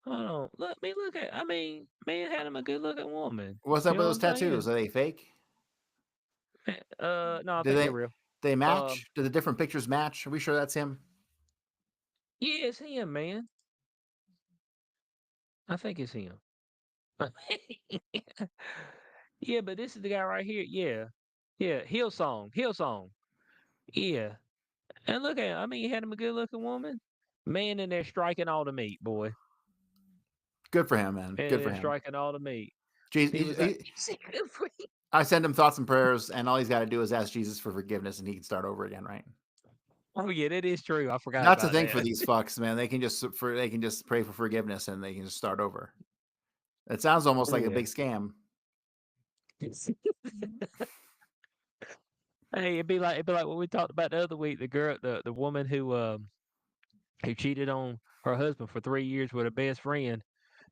Hold on, look at. I mean, man had him a good looking woman. What's up You with know what those I'm saying? tattoos? Are they fake? No, I Do think they're they real. they Um, match? Do the different pictures match? Are we sure that's him? yeah, it's him, man. I think it's him. Yeah, but this is the guy right here. Yeah, yeah, Hillsong, Hillsong. Yeah, and look at him. I mean, he had him a good looking woman. Man in there striking all the meat, boy. Good for him, man. Man in Good for there him. striking all the meat. Jesus, He was like, good for you. I send him thoughts and prayers, and all he's got to do is ask Jesus for forgiveness, and he can start over again, right? Oh yeah, that is true. I forgot That's the about thing for that. these fucks, man. They can just pray for forgiveness, and they can just start over. It sounds almost like a Yeah. big scam. Hey, it'd be like what we talked about the other week. The girl, the woman who cheated on her husband for 3 years with her best friend,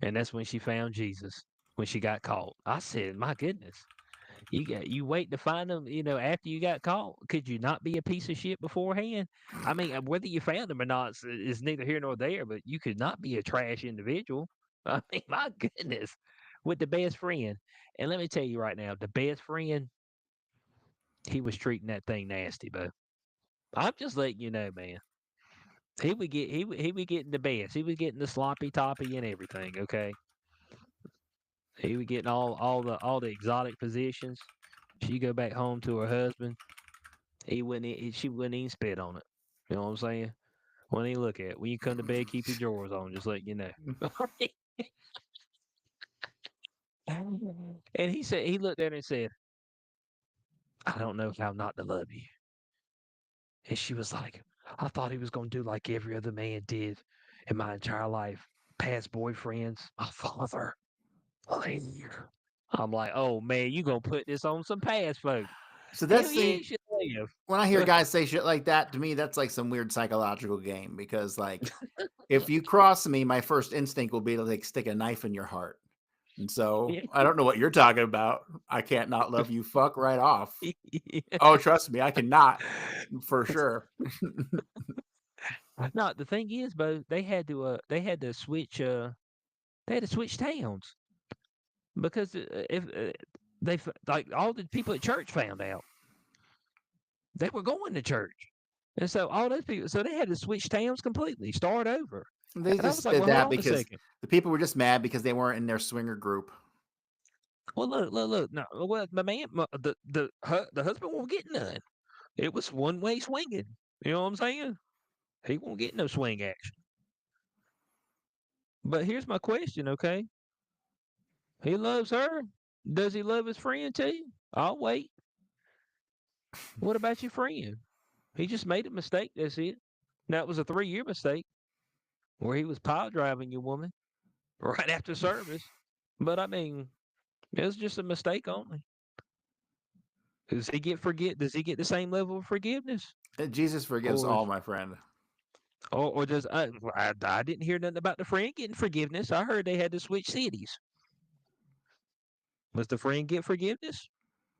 and that's when she found Jesus when she got caught. I said, my goodness, you wait to find him, after you got caught. Could you not be a piece of shit beforehand? I mean, whether you found him or not is neither here nor there. But you could not be a trash individual. I mean, my goodness, with the best friend. And let me tell you right now, the best friend, he was treating that thing nasty, but I'm just letting you know, man. He would getting the best. He was getting the sloppy toppy and everything. Okay, he was getting all the exotic positions. She go back home to her husband. She wouldn't even spit on it. You know what I'm saying? Wouldn't even look at it. When you come to bed, keep your drawers on. Just let you know. And he looked at her and said, "I don't know how not to love you." And she was like, "I thought he was gonna do like every other man did in my entire life. Past boyfriends, my father." I'm like, "Oh man, you gonna put this on some past folk? So Hell that's yeah, the you should live." when I hear guys say shit like that, to me, that's like some weird psychological game because, like, if you cross me, my first instinct will be to like stick a knife in your heart. And so I don't know what you're talking about. I can't not love you, fuck right off. Oh, trust me, I cannot for sure. No, the thing is, Bo, they had to switch towns because if like all the people at church found out they were going to church, and so all those people, so they had to switch towns completely, start over. They And I was just like, did well, hold that on a because second. the people were just mad because they weren't in their swinger group. Well, look. No, well, the man, the husband won't get none. It was one way swinging. You know what I'm saying? He won't get no swing action. But here's my question, okay? He loves her. Does he love his friend too? I'll wait. What about your friend? He just made a mistake. That's it. Now it was a 3-year mistake where he was pile driving your woman right after service. But I mean, it was just a mistake only. Does he get the same level of forgiveness? Jesus forgives Or all, my friend. or does I didn't hear nothing about the friend getting forgiveness. I heard they had to switch cities. Does the friend get forgiveness?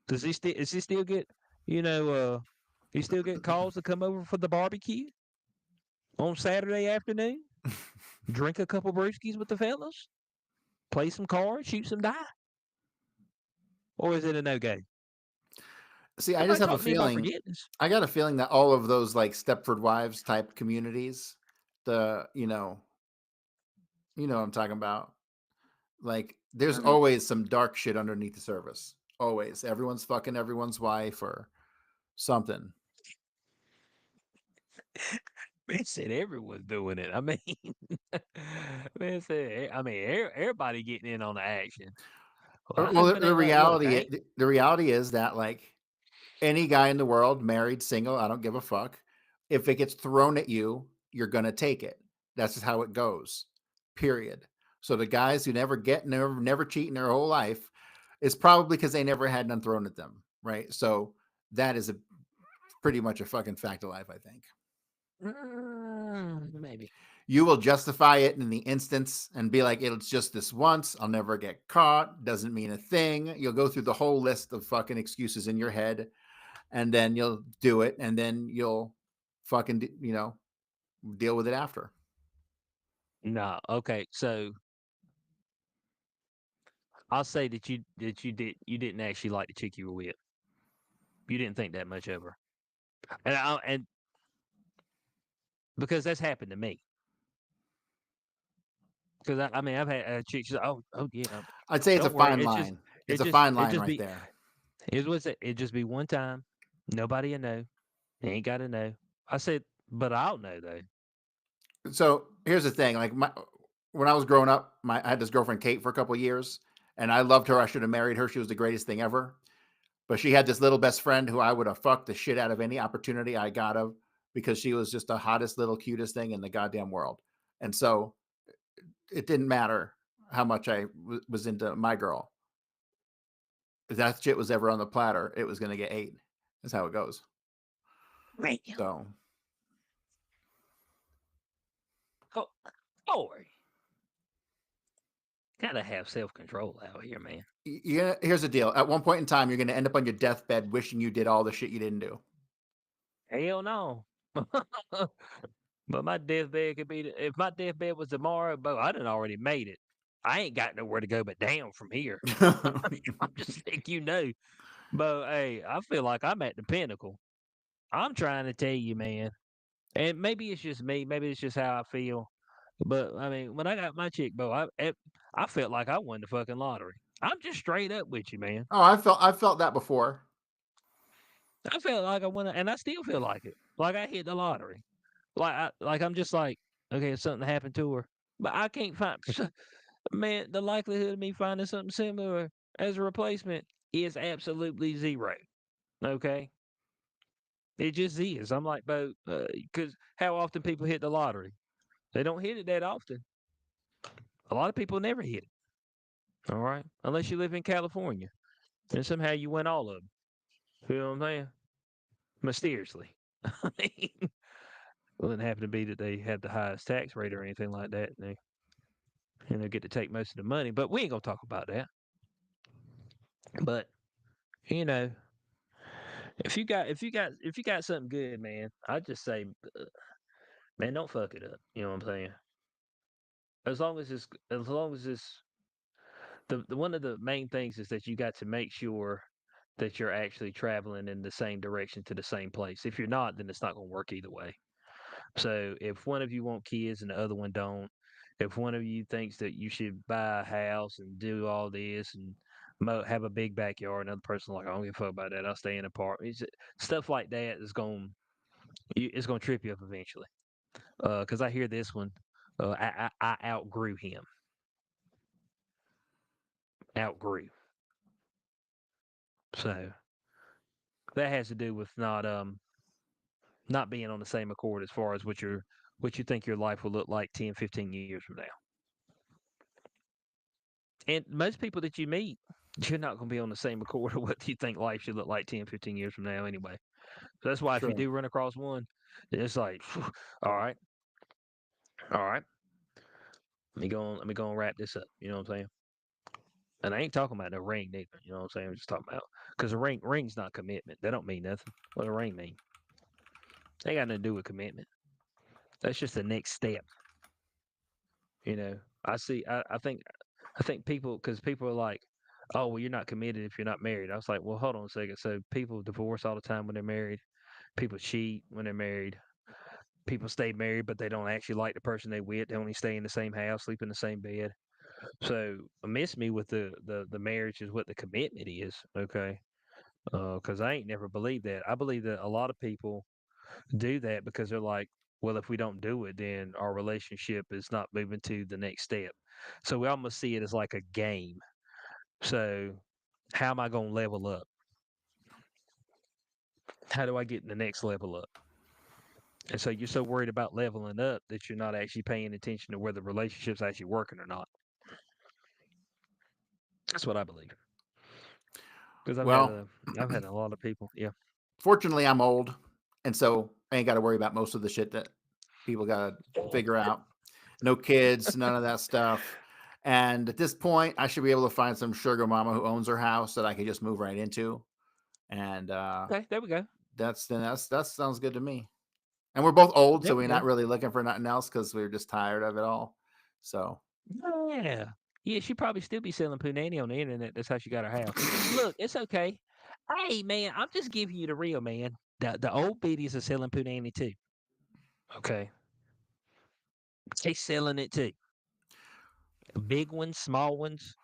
Does he still get you know he still get calls to come over for the barbecue on Saturday afternoon? Drink a couple brewskis with the fellas? Play some cards, shoot some die? Or is it a no go? See, I just Nobody have a talk to me about feeling. forgiveness. I got a feeling that all of those like Stepford Wives type communities, you know what I'm talking about. Like, there's always some dark shit underneath the surface. Always, everyone's fucking everyone's wife or something. Man said everyone's doing it. I mean, man said, I mean, everybody getting in on the action. Well, Well, husband ain't like, look, I ain't. the reality is that like any guy in the world, married, single, I don't give a fuck. If it gets thrown at you, you're gonna take it. That's just how it goes. Period. So the guys who never cheat in their whole life, it's probably because they never had none thrown at them, right? So that is a pretty much a fucking fact of life, I think. Maybe. You will justify it in the instance and be like, it's just this once. I'll never get caught. Doesn't mean a thing. You'll go through the whole list of fucking excuses in your head, and then you'll do it, and then you'll fucking, deal with it after. No, okay. So I'll say that you didn't actually like the chick you were with. You didn't think that much of her, and because that's happened to me. Because I mean, I've had a chick. She's like, oh yeah, I'd say it's a don't worry. fine It's just line. It's a fine line just right be there. it just be one time. Nobody will know. They ain't got to know. I said, but I'll know though. So here's the thing: like when I was growing up, I had this girlfriend Kate for a couple of years, and I loved her. I should have married her. She was the greatest thing ever. But she had this little best friend who I would have fucked the shit out of any opportunity I got of, because she was just the hottest little cutest thing in the goddamn world. And so it didn't matter how much I was into my girl. If that shit was ever on the platter, it was going to get ate. That's how it goes. Man, So oh, Lord, gotta have self control out here, man. here's the deal. At one point in time, you're going to end up on your deathbed wishing you did all the shit you didn't do. Hell no. But my deathbed could be if my deathbed was tomorrow, but I done already made it. I ain't got nowhere to go but down from here. I'm just think you know. But hey, I feel like I'm at the pinnacle. I'm trying to tell you, man. And maybe it's just me. Maybe it's just how I feel. But I mean, when I got my chick, Bo, I felt like I won the fucking lottery. I'm just straight up with you, man. Oh, I felt that before. I felt like I won, and I still feel like it. Like I hit the lottery. Like I'm just like, okay, if something happened to her, but I can't find. Man, the likelihood of me finding something similar as a replacement is absolutely zero. Okay, it just is. I'm like, Bo, because how often people hit the lottery? They don't hit it that often. A lot of people never hit it. All right, unless you live in California and somehow you win all of them. You know what I'm saying? Mysteriously. I mean, it wouldn't happen to be that they have the highest tax rate or anything like that. And they get to take most of the money. But we ain't gonna talk about that. But you know, if you got something good, man, I just say, man, don't fuck it up. You know what I'm saying? As long as it's the one of the main things is that you got to make sure that you're actually traveling in the same direction to the same place. If you're not, then it's not going to work either way. So if one of you want kids and the other one don't, if one of you thinks that you should buy a house and do all this and have a big backyard, another person like I don't give a fuck about that. I'll stay in an apartment. Stuff like that is going it's going to trip you up eventually. Because I hear this one, I outgrew him. Outgrew. So that has to do with not being on the same accord as far as what you think your life will look like 10, 15 years from now. And most people that you meet, you're not going to be on the same accord of what you think life should look like 10, 15 years from now anyway. So that's why if you True. do run across one, it's like, all right, all right, let me go and wrap this up. You know what I'm saying? And I ain't talking about no ring neither. You know what I'm saying? I'm just talking about because a ring's not commitment. They don't mean nothing. What a ring mean? They got nothing to do with commitment. That's just the next step. You know, I think people because people are like, oh well, you're not committed if you're not married. I was like, well, hold on a second. So people divorce all the time when they're married. People cheat when they're married. People stay married, but they don't actually like the person they with. They only stay in the same house, sleep in the same bed. So miss me with the marriage is what the commitment is. Okay, because I ain't never believed that. I believe that a lot of people do that because they're like, well, if we don't do it, then our relationship is not moving to the next step. So we almost see it as like a game. So how am I going to level up? How do I get the next level up? And so you're so worried about leveling up that you're not actually paying attention to whether the relationship's actually working or not. That's what I believe. Because Well, I've had a lot of people. Yeah. fortunately, I'm old, and so I ain't got to worry about most of the shit that people got to figure out. No kids, none of that stuff. And at this point, I should be able to find some sugar mama who owns her house that I could just move right into. And Okay, there we go. that sounds good to me. And we're both old, There so we we're go. not really looking for nothing else because we're just tired of it all. So Yeah. Yeah, she probably still be selling punani on the internet. That's how she got her house. Look, it's okay. Hey, man, I'm just giving you the real, man. The old biddies are selling punani too. Okay. They selling it too. Big ones, small ones,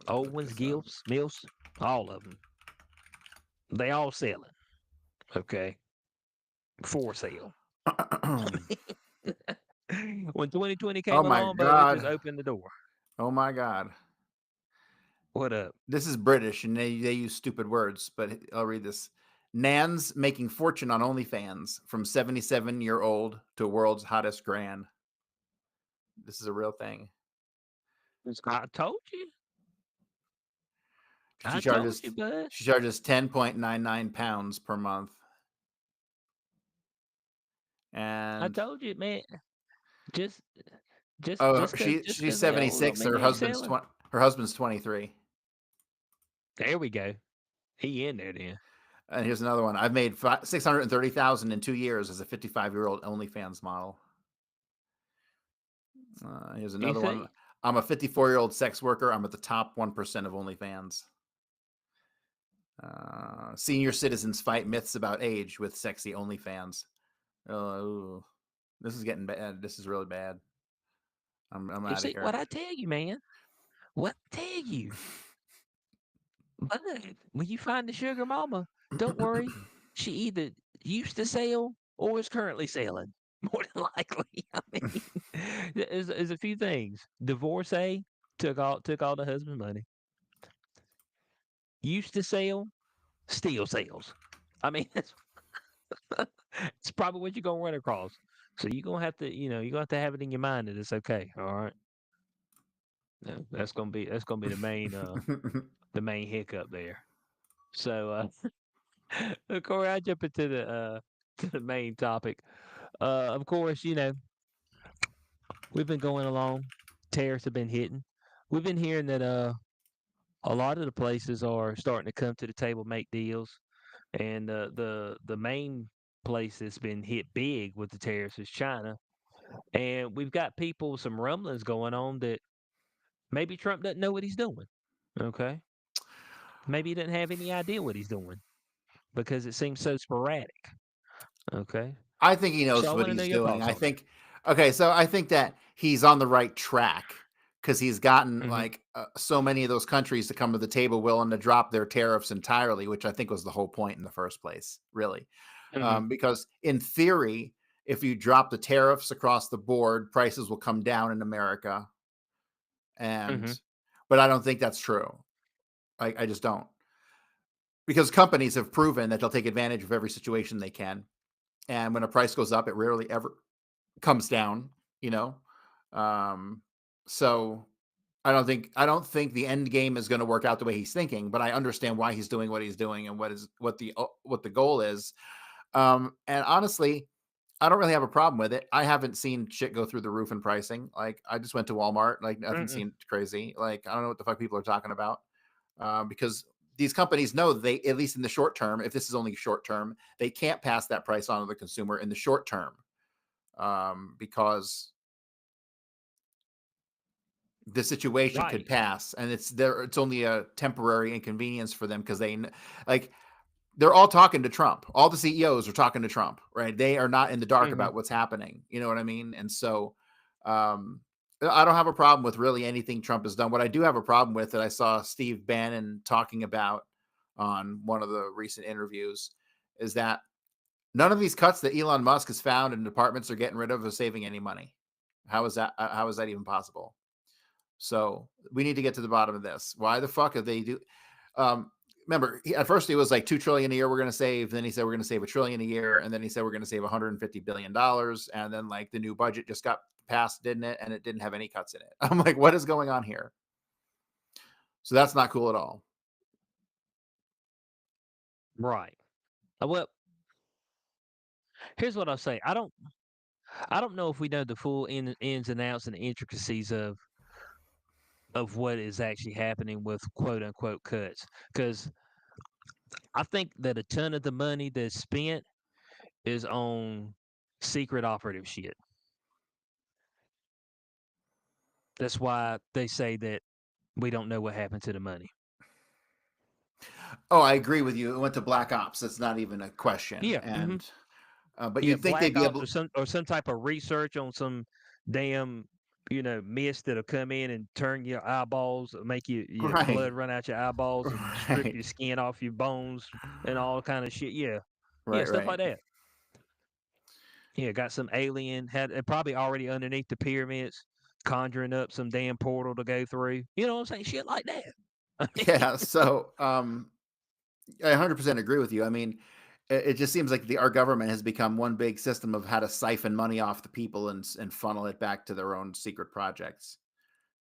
old look ones, this up. gills, mills, all of them. They all selling. Okay. For sale. When 2020 Oh came my along, Bo, it just god. opened the door. Oh my god. What up? This is British and they use stupid words, but I'll read this. Nan's making fortune on OnlyFans from 77-year-old to world's hottest grand. This is a real thing. I told you. She I told charges you, bud. 10.99 pounds per month. I And told you, man. Just oh, just she's cause they old don't 76 mean and they ain't selling. her husband's 23. There we go. He in there then. And here's another one. I've made 630,000 in 2 years as a 55-year-old OnlyFans model. Here's You another one. see? I'm a 54-year-old sex worker. I'm at the top 1% of OnlyFans. Senior citizens fight myths about age with sexy OnlyFans. Oh, this is getting bad. This is really bad. I'm You out of see here. what I tell you, man. What I tell you. But when you find the sugar mama, don't worry. She either used to sell or is currently selling. More than likely. I mean, there's a few things. Divorcee took all the husband's money. Used to sell, still sells. I mean, it's probably what you're gonna run across. So you're gonna have to, you're gonna have to have it in your mind that it's okay. All right. Yeah, that's gonna be the main hiccup there. So Corey, I jump into the to the main topic. Of course, we've been going along. Tariffs have been hitting. We've been hearing that a lot of the places are starting to come to the table, make deals, and the main place that's been hit big with the tariffs is China. And we've got some rumblings going on that maybe Trump doesn't know what he's doing. Okay, maybe he doesn't have any idea what he's doing because it seems so sporadic. Okay, I think he so knows I what want to know he's your doing. thoughts I on it. think okay, so I think that he's on the right track because he's gotten Hmm. like so many of those countries to come to the table willing to drop their tariffs entirely, which I think was the whole point in the first place, really. Hmm. Because in theory, if you drop the tariffs across the board, prices will come down in America. And Hmm. but I don't think that's true. I just don't, because companies have proven that they'll take advantage of every situation they can. And when a price goes up, it rarely ever comes down, you know. Um, so I don't think the end game is going to work out the way he's thinking, but I understand why he's doing what he's doing and what the goal is. And honestly, I don't really have a problem with it. I haven't seen shit go through the roof in pricing. Like I just went to Walmart, like nothing Mm-mm. seemed crazy. Like I don't know what the fuck people are talking about, because these companies know they, at least in the short term, if this is only short term, they can't pass that price on to the consumer in the short term, because the situation could Right. pass and it's only a temporary inconvenience for them because like they're all talking to Trump. All the CEOs are talking to Trump, right? They are not in the dark Hmm. about what's happening. You know what I mean? And so I don't have a problem with really anything Trump has done. What I do have a problem with, that I saw Steve Bannon talking about on one of the recent interviews, is that none of these cuts that Elon Musk has found and departments are getting rid of is saving any money. How is that? How is that even possible? So we need to get to the bottom of this. Why the fuck are they do? Um, Remember, at first he was like 2 trillion a year we're going to save. Then he said we're going to save $1 trillion a year, and then he said we're going to save $150 billion. And then like the new budget just got passed, didn't it? And it didn't have any cuts in it. I'm like, what is going on here? So that's not cool at all. Right. Well, Here's what I'll say. I don't know if we know the full ins and outs and the intricacies of what is actually happening with quote unquote cuts. Because I think that a ton of the money that's spent is on secret operative shit. That's why they say that we don't know what happened to the money. Oh, I agree with you. It went to Black Ops. That's not even a question. Yeah. And but Yeah, you'd think they'd black be ops able. or some type of research on some damn mist that'll come in and turn your eyeballs, make your Right, blood run out your eyeballs and strip right, your skin off your bones and all kind of shit. Yeah, yeah, right, stuff right. like that. Yeah, got some alien had it probably already underneath the pyramids, conjuring up some damn portal to go through. You know what I'm saying? Shit like that. I mean, Yeah. So I 100% agree with you. I mean, it just seems like our government has become one big system of how to siphon money off the people and funnel it back to their own secret projects.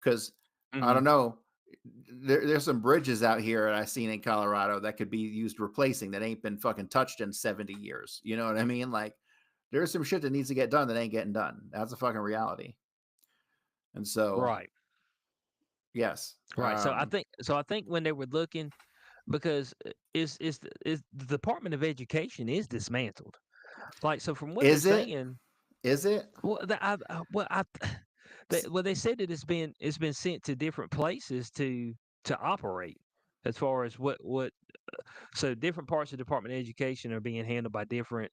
Because I hmm don't know, there's some bridges out here that I've seen in Colorado that could be used replacing that ain't been fucking touched in 70 years. You know what I mean? Like, there's some shit that needs to get done that ain't getting done. That's a fucking reality. And so, right, yes, right. So I think when they were looking because is the Department of Education is dismantled. Like so, from what they're is it? saying, Is it? well, they said that it's been sent to different places to operate as far as what so different parts of the Department of Education are being handled by different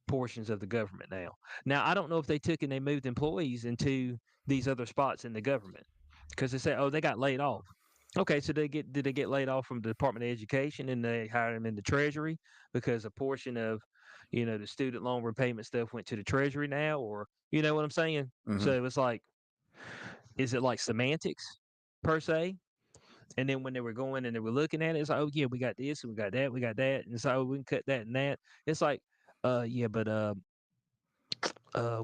portions of the government now. Now I don't know if they took and they moved employees into these other spots in the government because they say oh they got laid off. Okay, so did they get laid off from the Department of Education and they hired them in the Treasury because a portion of the student loan repayment stuff went to the Treasury now, or you know what I'm saying? Mm-hmm. So it's like, is it like semantics per se? And then when they were going and they were looking at it, it's like, oh yeah, we got this and we got that, and so we can cut that and that. It's like, yeah, but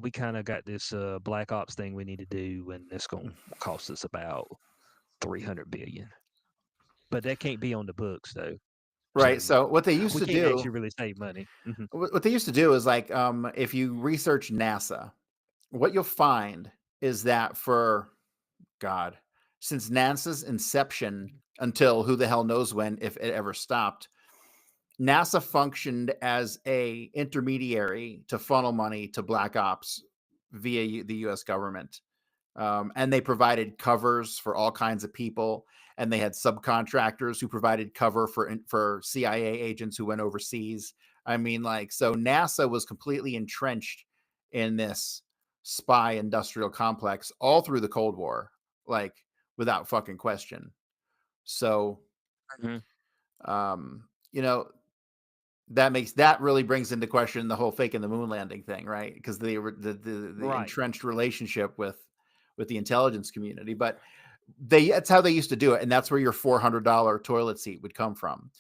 we kind of got this black ops thing we need to do, and it's gonna cost us about 300 billion. But that can't be on the books though. Right. So So what they used we to can't do, actually really save money. what they used to do is like, if you research NASA, what you'll find is that for God, since NASA's inception until who the hell knows when, if it ever stopped, NASA functioned as a intermediary to funnel money to black ops via the U.S. government, and they provided covers for all kinds of people, and they had subcontractors who provided cover for CIA agents who went overseas. I mean, like, so NASA was completely entrenched in this spy industrial complex all through the Cold War, like without fucking question. So, hmm um, you know, that really brings into question the whole faking the moon landing thing, right? Because the Right. entrenched relationship with the intelligence community. But that's how they used to do it, and that's where your $400 toilet seat would come from,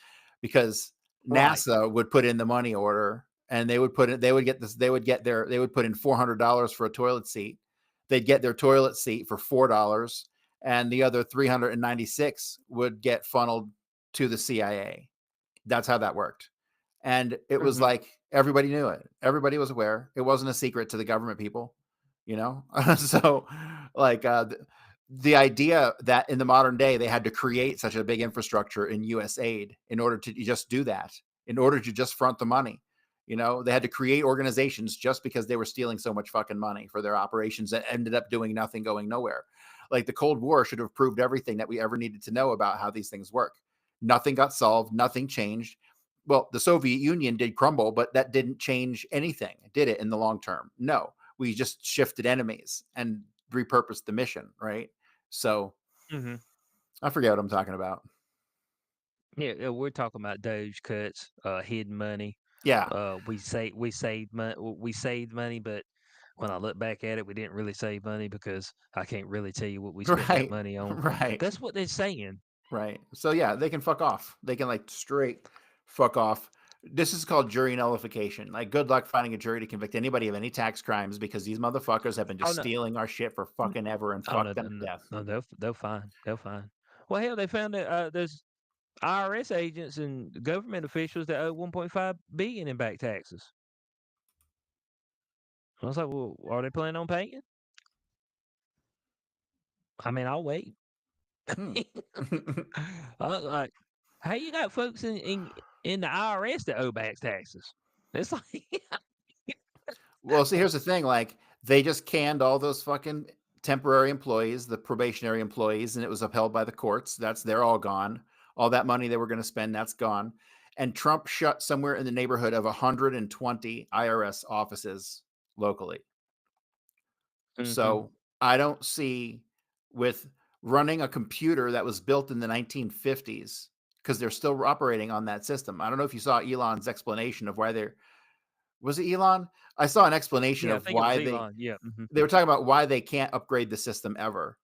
because Right. NASA would put in the money order, and they would put in $400 for a toilet seat. They'd get their toilet seat for $4, and the other 396 would get funneled to the CIA. That's how that worked. And it was hmm like everybody knew it. Everybody was aware. It wasn't a secret to the government people, you know? So, like, the idea that in the modern day they had to create such a big infrastructure in US aid in order to just do that, in order to just front the money. They had to create organizations just because they were stealing so much fucking money for their operations that ended up doing nothing, going nowhere. Like, the Cold War should have proved everything that we ever needed to know about how these things work. Nothing got solved, nothing changed. Well, the Soviet Union did crumble, but that didn't change anything, did it, in the long term? No. We just shifted enemies and repurposed the mission, right? So hmm I forget what I'm talking about. Yeah, we're talking about Doge cuts, hidden money. Yeah. We saved money, but when I look back at it, we didn't really save money because I can't really tell you what we spent that Right. money on. Right. That's what they're saying. Right. So yeah, they can fuck off. They can, like, straight fuck off. This is called jury nullification. Like, good luck finding a jury to convict anybody of any tax crimes, because these motherfuckers have been Oh just no, stealing our shit for fucking ever, and oh no, fuck them to death. no, they'll find, they'll find. Well, hell, they found that there's IRS agents and government officials that owe 1.5 billion in back taxes. I was like, well, are they planning on paying? I mean, I'll wait. Hmm. I was like, how you got folks in the IRS that owe back taxes? It's like, Well, see, here's the thing. Like, they just canned all those fucking temporary employees, the probationary employees, and it was upheld by the courts. They're all gone. All that money they were going to spend, that's gone. And Trump shut somewhere in the neighborhood of 120 IRS offices locally. Mhm. So I don't see, with running a computer that was built in the 1950s, because they're still operating on that system. I don't know if you saw Elon's explanation of why they're, was it Elon? I saw an explanation Yeah, I of think it was why they Elon. Yeah. Mhm. they were talking about why they can't upgrade the system ever.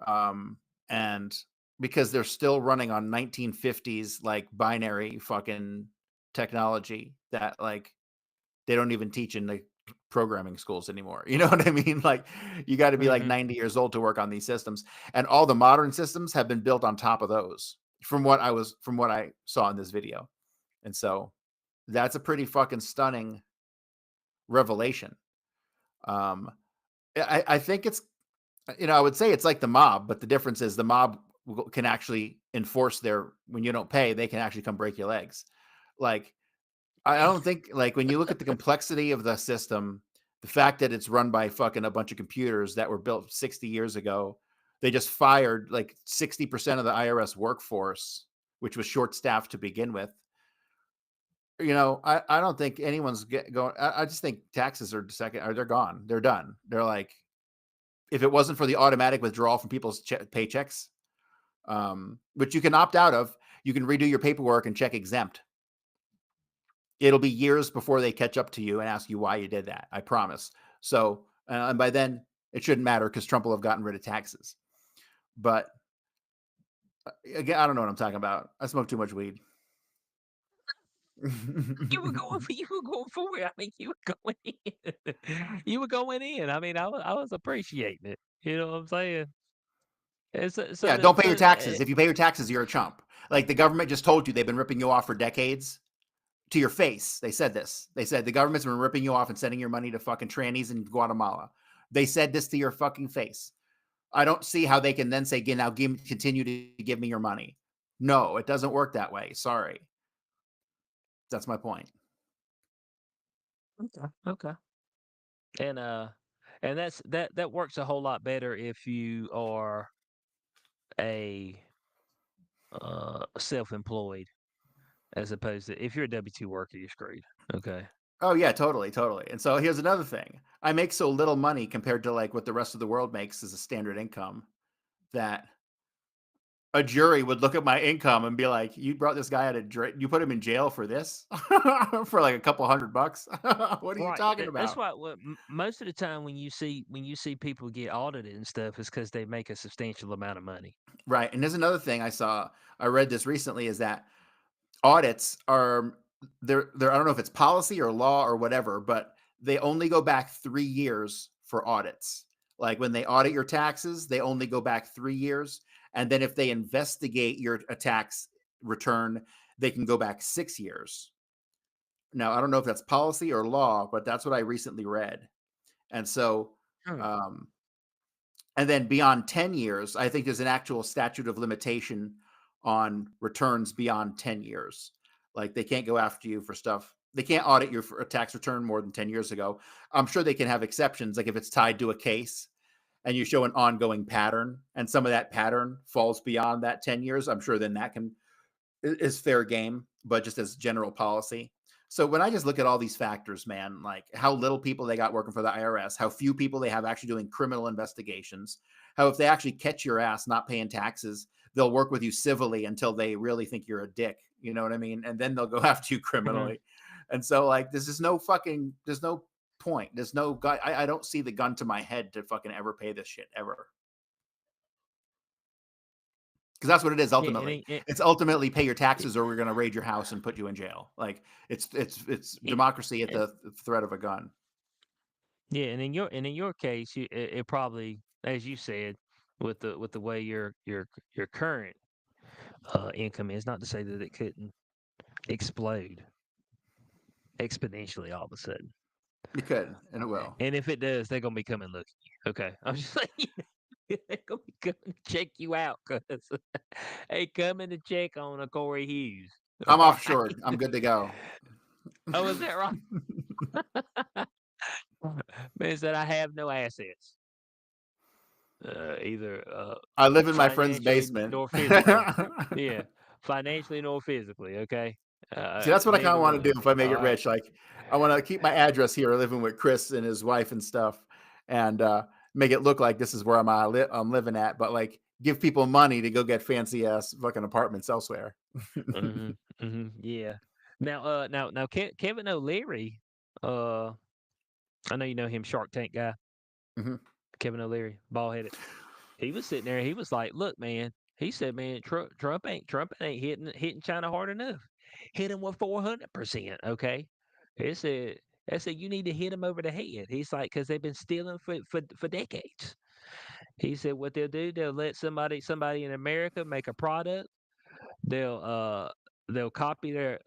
Um, and because they're still running on 1950s like binary fucking technology that like they don't even teach in the programming schools anymore. You know what I mean? Like, you got to be like Mhm. 90 years old to work on these systems. And all the modern systems have been built on top of those from what I saw in this video. And so that's a pretty fucking stunning revelation. Um, I think it's, I would say it's like the mob, but the difference is the mob can actually enforce their, when you don't pay, they can actually come break your legs. Like, I don't think, like, when you look at the complexity of the system, the fact that it's run by fucking a bunch of computers that were built 60 years ago, they just fired like 60% of the IRS workforce, which was short staffed to begin with. I don't think anyone's going. I just think taxes are second, or they're gone. They're done. They're like, if it wasn't for the automatic withdrawal from people's paychecks, which you can opt out of, you can redo your paperwork and check exempt. It'll be years before they catch up to you and ask you why you did that. I promise. So, and by then it shouldn't matter because Trump will have gotten rid of taxes. But again, I don't know what I'm talking about. I smoke too much weed. You were going for it. I mean, you were going in. You were going in. I mean, I was appreciating it. You know what I'm saying? And Yeah, don't pay your taxes. If you pay your taxes, you're a chump. Like, the government just told you they've been ripping you off for decades. To your face, they said this. They said the government's been ripping you off and sending your money to fucking trannies in Guatemala. They said this to your fucking face. I don't see how they can then say, now continue to give me your money. No, it doesn't work that way. Sorry. That's my point. okay, okay, and that works a whole lot better if you are a self-employed as opposed to if you're a W-2 worker, you're screwed. Okay. Oh yeah, totally, totally. And so here's another thing. I make so little money compared to like what the rest of the world makes as a standard income that a jury would look at my income and be like, "You brought this guy out of you put him in jail for this for like a couple $100. What are you Right. talking That's about?" why most of the time when you see people get audited and stuff is because they make a substantial amount of money. Right. And there's another thing I read this recently, is that audits are, they're I don't know if it's policy or law or whatever, but they only go back 3 years for audits. Like, when they audit your taxes, they only go back 3 years, and then if they investigate your tax return, they can go back 6 years. Now, I don't know if that's policy or law, but that's what I recently read. And so, Hmm. um, and then beyond 10 years, I think there's an actual statute of limitation on returns beyond 10 years. Like, they can't go after you for stuff. They can't audit you for a tax return more than 10 years ago. I'm sure they can have exceptions, like if it's tied to a case and you show an ongoing pattern and some of that pattern falls beyond that 10 years, I'm sure then that is fair game, but just as general policy. So when I just look at all these factors, man, like how little people they got working for the IRS, how few people they have actually doing criminal investigations, how if they actually catch your ass not paying taxes, they'll work with you civilly until they really think you're a dick. You know what I mean? And then they'll go after you Mhm. criminally. And so, like, there's no point. There's no gun. I don't see the gun to my head to fucking ever pay this shit ever. Because that's what it is Yeah, and ultimately. It's ultimately pay your it, taxes or we're going to raid your house and put you in jail. Like, it's it, democracy at and, the threat of a gun. yeah, and in your case, it probably, as you said, with the way your current income is, not to say that it couldn't explode exponentially all of a sudden. You could, and it will. And if it does, they're gonna be coming looking. Okay, I'm just saying. They're gonna be coming to check you out, cause they coming to check on a Corey Hughes. I'm All offshore. right. I'm good to go. Oh, is that right? Man said I have no assets, either I live in my friend's financially basement. nor physically. Yeah, financially nor physically. Okay, See, that's what I kind neither of want to one. do if I make All it right. rich. Like, I want to keep my address here, living with Chris and his wife and stuff, and make it look like this is where I'm living at. But like, give people money to go get fancy ass fucking apartments elsewhere. Yeah. Now, Kevin O'Leary. Uh, I know you know him, Shark Tank guy. hmm Kevin O'Leary, bald headed. He was sitting there. He was like, "Look, man." He said, "Man, Trump ain't hitting China hard enough. Hit him with 400%. Okay." He said, "I said you need to hit him over the head." He's like, "Cause they've been stealing for decades." He said, "What they'll do, they'll let somebody in America make a product. They'll they'll copy their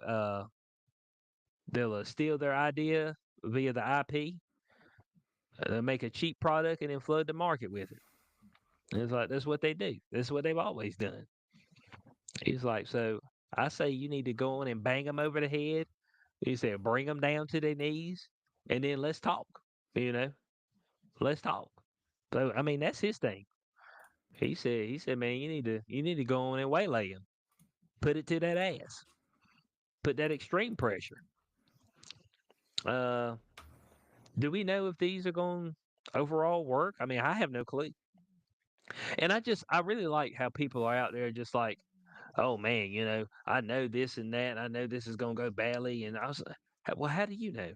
they'll steal their idea via the IP. They'll make a cheap product and then flood the market with it." And it's like that's what they do. That's what they've always done. He's like, so I say you need to go on and bang them over the head. He said, bring them down to their knees, and then let's talk. You know, let's talk. So I mean, that's his thing. He said, man, you need to go on and waylay him, put it to that ass, put that extreme pressure. Uh, do we know if these are going to overall work? I mean, I have no clue. And I really like how people are out there just like, oh man, I know this and that. And I know this is gonna go badly. And I was like, well, how do you know?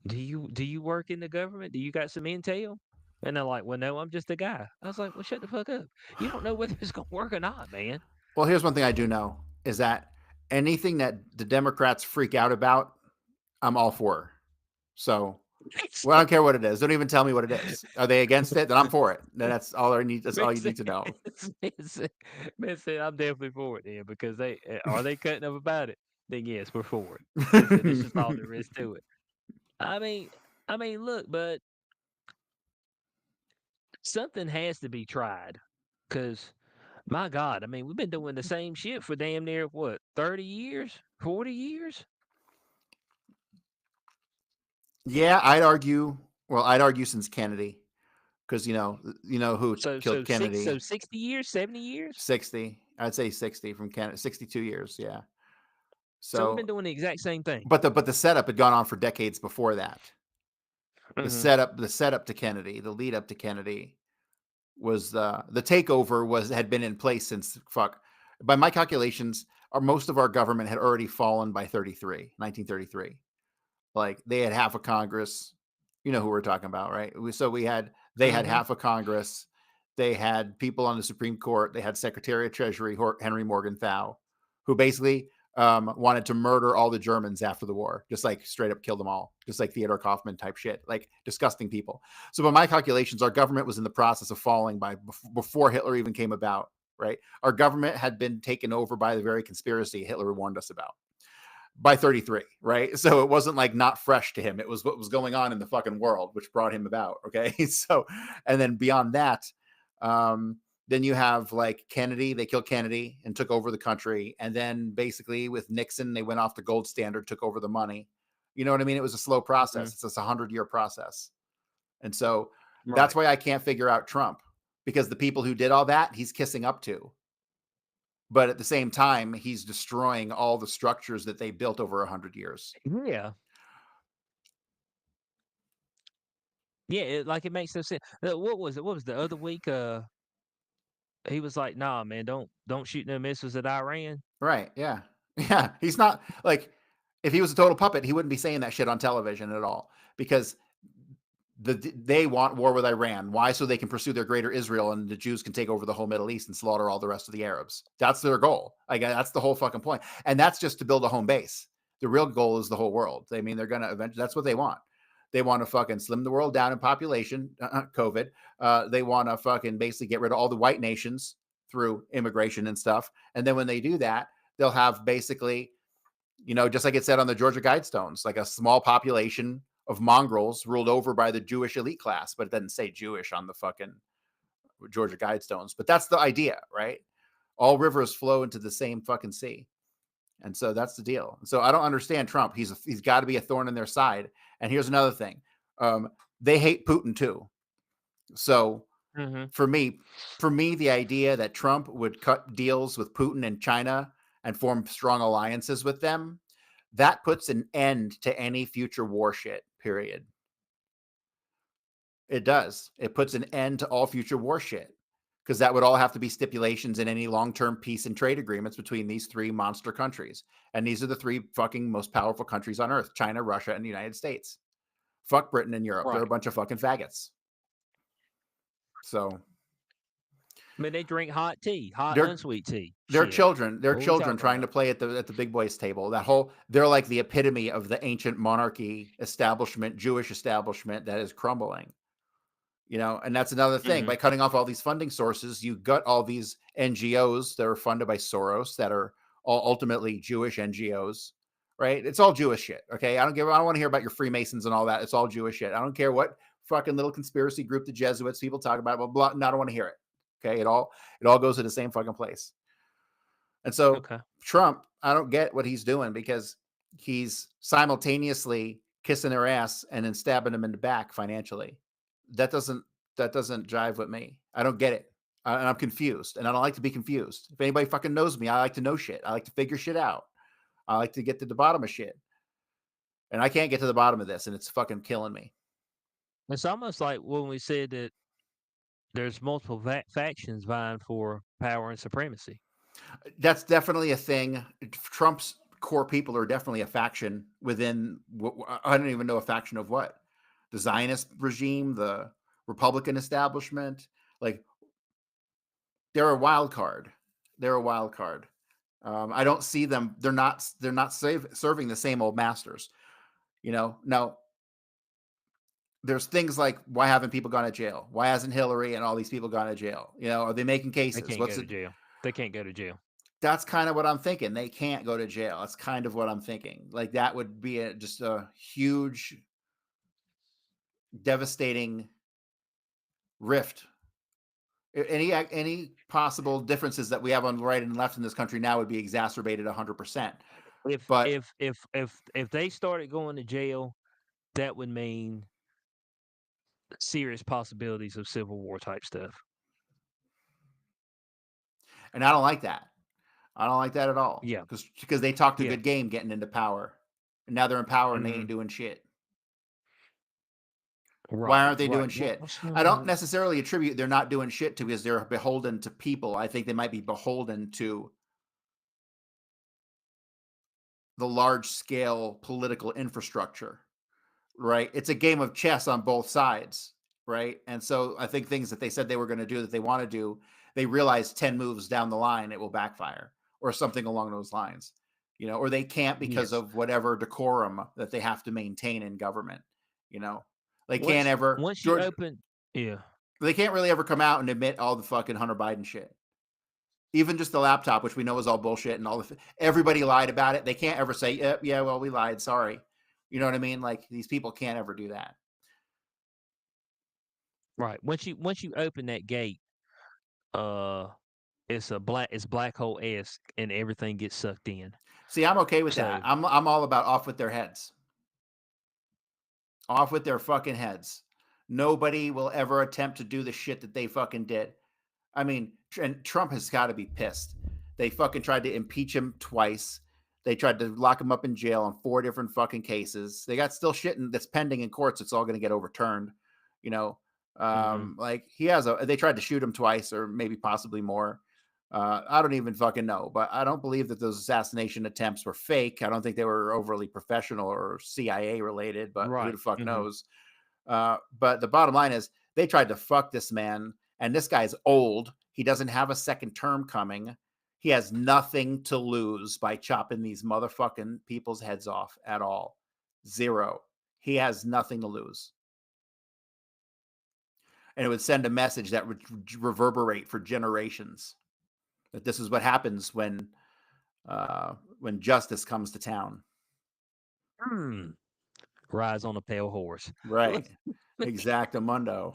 Do you work in the government? Do you got some intel? And they're like, well, no, I'm just a guy. I was like, well, shut the fuck up. You don't know whether it's gonna work or not, man. Well, here's one thing I do know is that anything that the Democrats freak out about, I'm all for. So, well, I don't care what it is. Don't even tell me what it is. Are they against it? Then I'm for it. Then that's all I need. That's Man all you said, need to know. man said, I'm definitely for it then because they cutting up about it? Then yes, we're for it. He said, this is all there is to it. I mean, look, but something has to be tried because my God, I mean, we've been doing the same shit for damn near what, 30 years, 40 years? Yeah, I'd argue. Well, I'd argue since Kennedy, because who So killed so six Kennedy? so 60 years, 70 years? 60. I'd say 60 from Kennedy. 62 years. Yeah. So we've been So, doing the exact same thing. but the setup had gone on for decades before that. The Hmm. setup to Kennedy, the lead up to Kennedy was the takeover had been in place since by my calculations, most of our government had already fallen by 1933. Like they had half of Congress. You know who we're talking about, right? They had Hmm. half of Congress. They had people on the Supreme Court. They had Secretary of Treasury Henry Morgenthau, who basically wanted to murder all the Germans after the war, just like straight up kill them all, just like Theodor Kaufman type shit, like disgusting people. So by my calculations, our government was in the process of falling before Hitler even came about, right? Our government had been taken over by the very conspiracy Hitler warned us about by 33, right? So it wasn't like not fresh to him. It was what was going on in the fucking world, which brought him about. Okay. So, and then beyond that, then you have like Kennedy, they killed Kennedy and took over the country. And then basically with Nixon, they went off the gold standard, took over the money. You know what I mean? It was a slow process. It's just a 100-year process. And so that's Right. why I can't figure out Trump, because the people who did all that, he's kissing up to. But at the same time, he's destroying all the structures that they built over 100 years. Yeah. Yeah, it makes no sense. What was it? What was the other week? He was like, "Nah, man, don't shoot no missiles at Iran." Right. Yeah. Yeah. He's not like, if he was a total puppet, he wouldn't be saying that shit on television at all, because they want war with Iran. Why? So they can pursue their greater Israel and the Jews can take over the whole Middle East and slaughter all the rest of the Arabs. That's their goal. Like, that's the whole fucking point. And that's just to build a home base. The real goal is the whole world. I mean, they're going to eventually, that's what they want. They want to fucking slim the world down in population, COVID. They want to fucking basically get rid of all the white nations through immigration and stuff. And then when they do that, they'll have basically, just like it said on the Georgia Guidestones, like a small population of mongrels ruled over by the Jewish elite class, but it doesn't say Jewish on the fucking Georgia Guidestones. But that's the idea, right? All rivers flow into the same fucking sea. And so that's the deal. So I don't understand Trump. He's got to be a thorn in their side. And here's another thing. They hate Putin too. So for me, the idea that Trump would cut deals with Putin and China and form strong alliances with them, that puts an end to any future war shit, period. It does. It puts an end to all future war shit, because that would all have to be stipulations in any long-term peace and trade agreements between these three monster countries. And these are the three fucking most powerful countries on earth: China, Russia, and the United States. Fuck Britain and Europe. They're a bunch of fucking faggots. So I mean, they drink hot tea, hot They're- unsweet tea. They're Shit. children. They're What we children talking trying to about? play at the big boys table. They're like the epitome of the ancient monarchy establishment, Jewish establishment that is crumbling. You know, and that's another thing. By cutting off all these funding sources, you gut all these NGOs that are funded by Soros that are all ultimately Jewish NGOs, right? It's all Jewish shit. Okay. I don't want to hear about your Freemasons and all that. It's all Jewish shit. I don't care what fucking little conspiracy group the Jesuits people talk about, blah, blah. No, I don't want to hear it. Okay. It all goes to the same fucking place. And so Trump, I don't get what he's doing, because he's simultaneously kissing their ass and then stabbing them in the back financially. That doesn't jive with me. I don't get it. And I'm confused, and I don't like to be confused. If anybody fucking knows me, I like to know shit. I like to figure shit out. I like to get to the bottom of shit. And I can't get to the bottom of this, and it's fucking killing me. It's almost like when we said that there's multiple factions vying for power and supremacy. That's definitely a thing. Trump's core people are definitely a faction within, I don't even know a faction of what. The Zionist regime, the Republican establishment, like they're a wild card. I don't see them. They're not serving the same old masters. You know, now there's things like, why haven't people gone to jail? Why hasn't Hillary and all these people gone to jail? You know, are they making cases? They can't go to jail. They can't go to jail. That's kind of what I'm thinking. They can't go to jail. That's kind of what I'm thinking. Like that would be just a huge, devastating rift. Any possible differences that we have on the right and left in this country now would be exacerbated 100%. If they started going to jail, that would mean serious possibilities of civil war type stuff. And I don't like that. I don't like that at all. Yeah. Because they talked a good game getting into power. And now they're in power and they ain't doing shit. Right, why aren't they doing shit? I don't necessarily attribute they're not doing shit to because they're beholden to people. I think they might be beholden to the large scale political infrastructure, right? It's a game of chess on both sides, right? And so I think things that they said they were going to do that they want to do, they realize 10 moves down the line it will backfire or something along those lines, you know, or they can't because of whatever decorum that they have to maintain in government, you know. They can't ever. Once you open, they can't really ever come out and admit all the fucking Hunter Biden shit. Even just the laptop, which we know is all bullshit, and everybody lied about it. They can't ever say, "Yeah, well, we lied. Sorry." You know what I mean? Like these people can't ever do that. Right. Once you open that gate, it's black hole esque, and everything gets sucked in. See, I'm okay with that. I'm all about off with their heads. Off with their fucking heads. Nobody will ever attempt to do the shit that they fucking did. I mean, and Trump has got to be pissed. They fucking tried to impeach him twice. They tried to lock him up in jail on 4 different fucking cases. They got still shit that's pending in courts. It's all going to get overturned. You know, like they tried to shoot him twice or maybe possibly more. I don't even fucking know, but I don't believe that those assassination attempts were fake. I don't think they were overly professional or CIA related, but who the fuck knows? But the bottom line is they tried to fuck this man, and this guy's old. He doesn't have a second term coming. He has nothing to lose by chopping these motherfucking people's heads off at all. Zero. He has nothing to lose. And it would send a message that would reverberate for generations. That this is what happens when justice comes to town. Rides on a pale horse. Right. Exactamundo.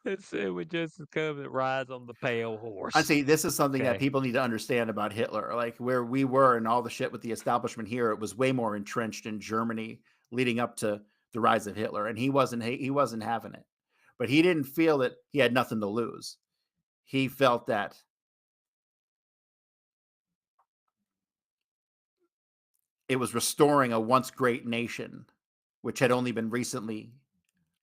It said we just coming rides on the pale horse. I see. This is something that Okay. people need to understand about Hitler. Like where we were and all the shit with the establishment here, it was way more entrenched in Germany leading up to the rise of Hitler, and he wasn't having it. But he didn't feel that he had nothing to lose. He felt that it was restoring a once great nation, which had only been recently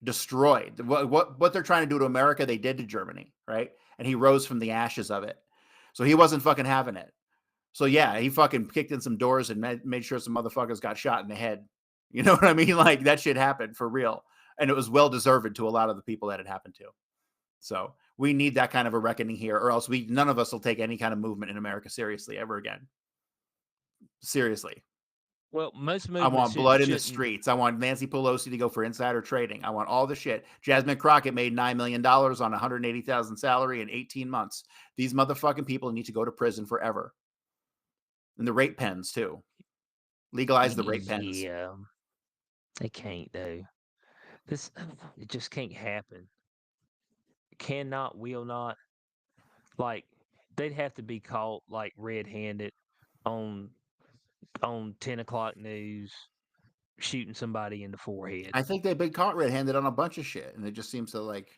destroyed. What they're trying to do to America, they did to Germany, right? And he rose from the ashes of it. So he wasn't fucking having it. So yeah, he fucking kicked in some doors and made sure some motherfuckers got shot in the head. You know what I mean? Like that shit happened for real. And it was well deserved to a lot of the people that it happened to. So we need that kind of a reckoning here, or else none of us will take any kind of movement in America seriously ever again. Seriously. Well, most I movements want blood in the shouldn't. streets. I want Nancy Pelosi to go for insider trading. I want all the shit. Jasmine Crockett made $9 million on $180,000 salary in 18 months. These motherfucking people need to go to prison forever. And the rape pens too. Legalize the rape pens. Yeah, they can't though. This it just can't happen. Cannot, will not. Like they'd have to be caught like red-handed on 10 o'clock news shooting somebody in the forehead. I think they've been caught red-handed on a bunch of shit, and it just seems to like.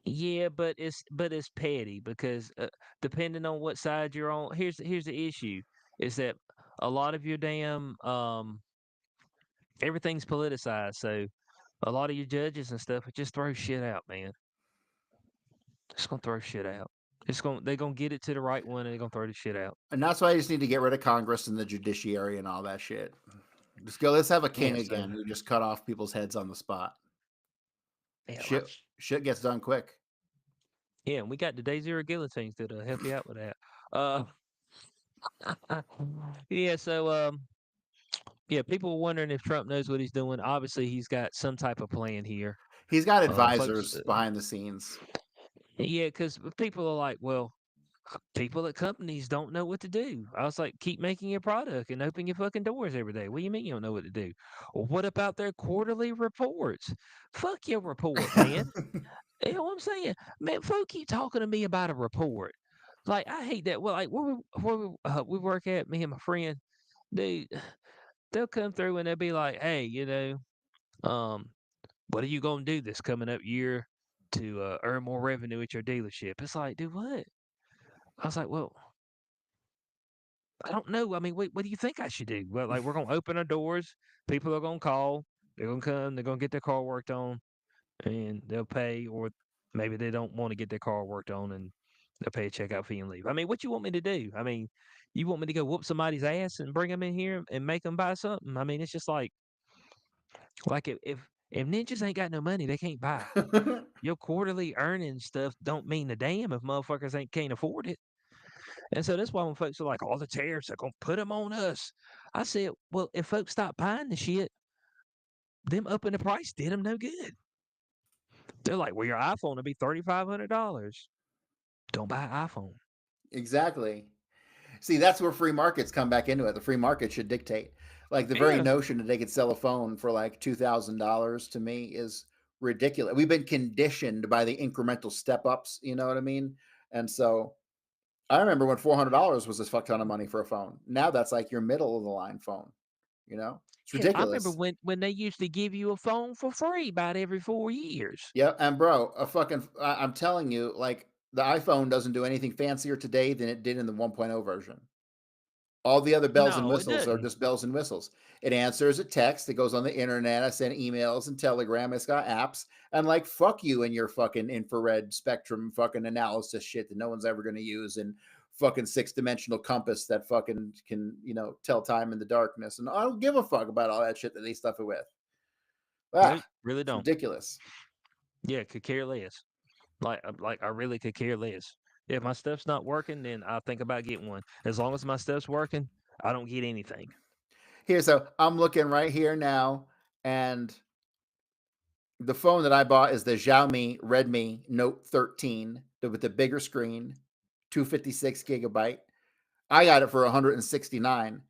Yeah, but it's petty because depending on what side you're on, here's the issue is that a lot of your damn everything's politicized. So a lot of your judges and stuff just throw shit out, man. Just gonna throw shit out. They're gonna get it to the right one and they're gonna throw the shit out. And that's why I just need to get rid of Congress and the judiciary and all that shit. Just go. Let's have a king Yeah, so again who just cut off people's heads on the spot. yeah, Shit gets done quick. yeah, and we got the day zero guillotines that'll help you out with that. Yeah, so yeah, people were wondering if Trump knows what he's doing. Obviously, he's got some type of plan here. He's got Folks, advisors behind the scenes. yeah, because people are like, well, people at companies don't know what to do. I was like, keep making your product and open your fucking doors every day. What do you mean you don't know what to do? Well, what about their quarterly reports? Fuck your report, man. You know what I'm saying? Man, folk keep talking to me about a report. Like, I hate that. Well, like, we work at, me and my friend, dude, they'll come through and they'll be like, hey, um, what are you going to do this coming up year to earn more revenue at your dealership? It's like, dude, what? I was like, well, I don't know. I mean, what do you think I should do? Well, like, we're going to open our doors. People are going to call. They're going to come. They're going to get their car worked on and they'll pay, or maybe they don't want to get their car worked on and they'll pay a checkout fee and leave. I mean, what you want me to do? I mean, you want me to go whoop somebody's ass and bring them in here and make them buy something? I mean, it's just like if ninjas ain't got no money, they can't buy. Your quarterly earnings stuff don't mean a damn if motherfuckers can't afford it. And so that's why when folks are like, all the tariffs are gonna put them on us. I said, well, if folks stop buying the shit, them upping the price did them no good. They're like, well, your iPhone will be $3,500. Don't buy an iPhone. Exactly. See, that's where free markets come back into it. The free market should dictate. Like the very Yeah. notion that they could sell a phone for like $2,000 to me is ridiculous. We've been conditioned by the incremental step ups. You know what I mean? And so I remember when $400 was a fuck ton of money for a phone. Now that's like your middle of the line phone. You know, it's Yeah, I remember ridiculous. when they used to give you a phone for free about every 4 years. Yeah, and bro, I'm telling you, like the iPhone doesn't do anything fancier today than it did in the 1.0 version. All the other bells and No, it whistles are doesn't. just bells and whistles. It answers a text. It goes on the internet. I send emails and Telegram. It's got apps. And like, fuck you and your fucking infrared spectrum fucking analysis shit that no one's ever going to use, and fucking 6-dimensional compass that fucking can, tell time in the darkness. And I don't give a fuck about all that shit that they stuff it with. Nope, Ah, really it's don't. ridiculous. Yeah, could care less. Like I really could care less. If my stuff's not working, then I think about getting one. As long as my stuff's working, I don't get anything. Here, so I'm looking right here now, and the phone that I bought is the Xiaomi Redmi Note 13 with the bigger screen, 256 gigabyte. I got it for 169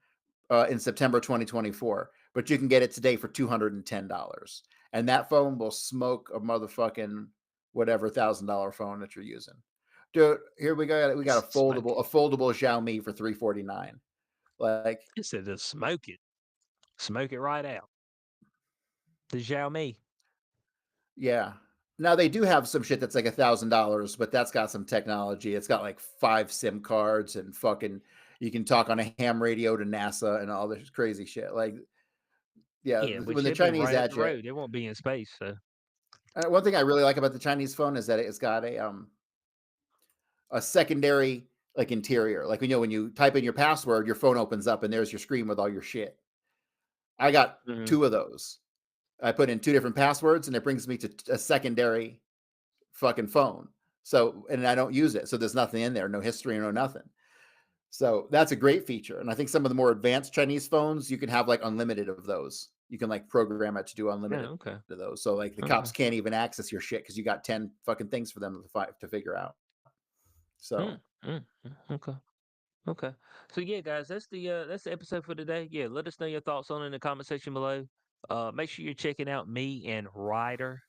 in September 2024. but you can get it today for $210, and that phone will smoke a motherfucking whatever $1,000 phone that you're using. Dude, here we go. We got a Smoke foldable Xiaomi for $349. Like, it said just smoke it right out. The Xiaomi. yeah. Now they do have some shit that's like $1,000, but that's got some technology. It's got like 5 SIM cards and fucking you can talk on a ham radio to NASA and all this crazy shit. Like, yeah, Yeah, which when the they'll be Chinese right up the had you, road. They won't be in space. So one thing I really like about the Chinese phone is that it's got a secondary like interior. Like, when you type in your password, your phone opens up and there's your screen with all your shit. I got 2 of those. I put in 2 different passwords and it brings me to a secondary fucking phone. So, and I don't use it. So there's nothing in there, no history, no nothing. So that's a great feature. And I think some of the more advanced Chinese phones, you can have like unlimited of those. You can like program it to do unlimited okay. of those. So like the cops can't even access your shit because you got 10 fucking things for them to figure out. So Okay. Okay. So yeah, guys, that's the episode for today. Yeah, let us know your thoughts on it in the comment section below. Make sure you're checking out me and Ryder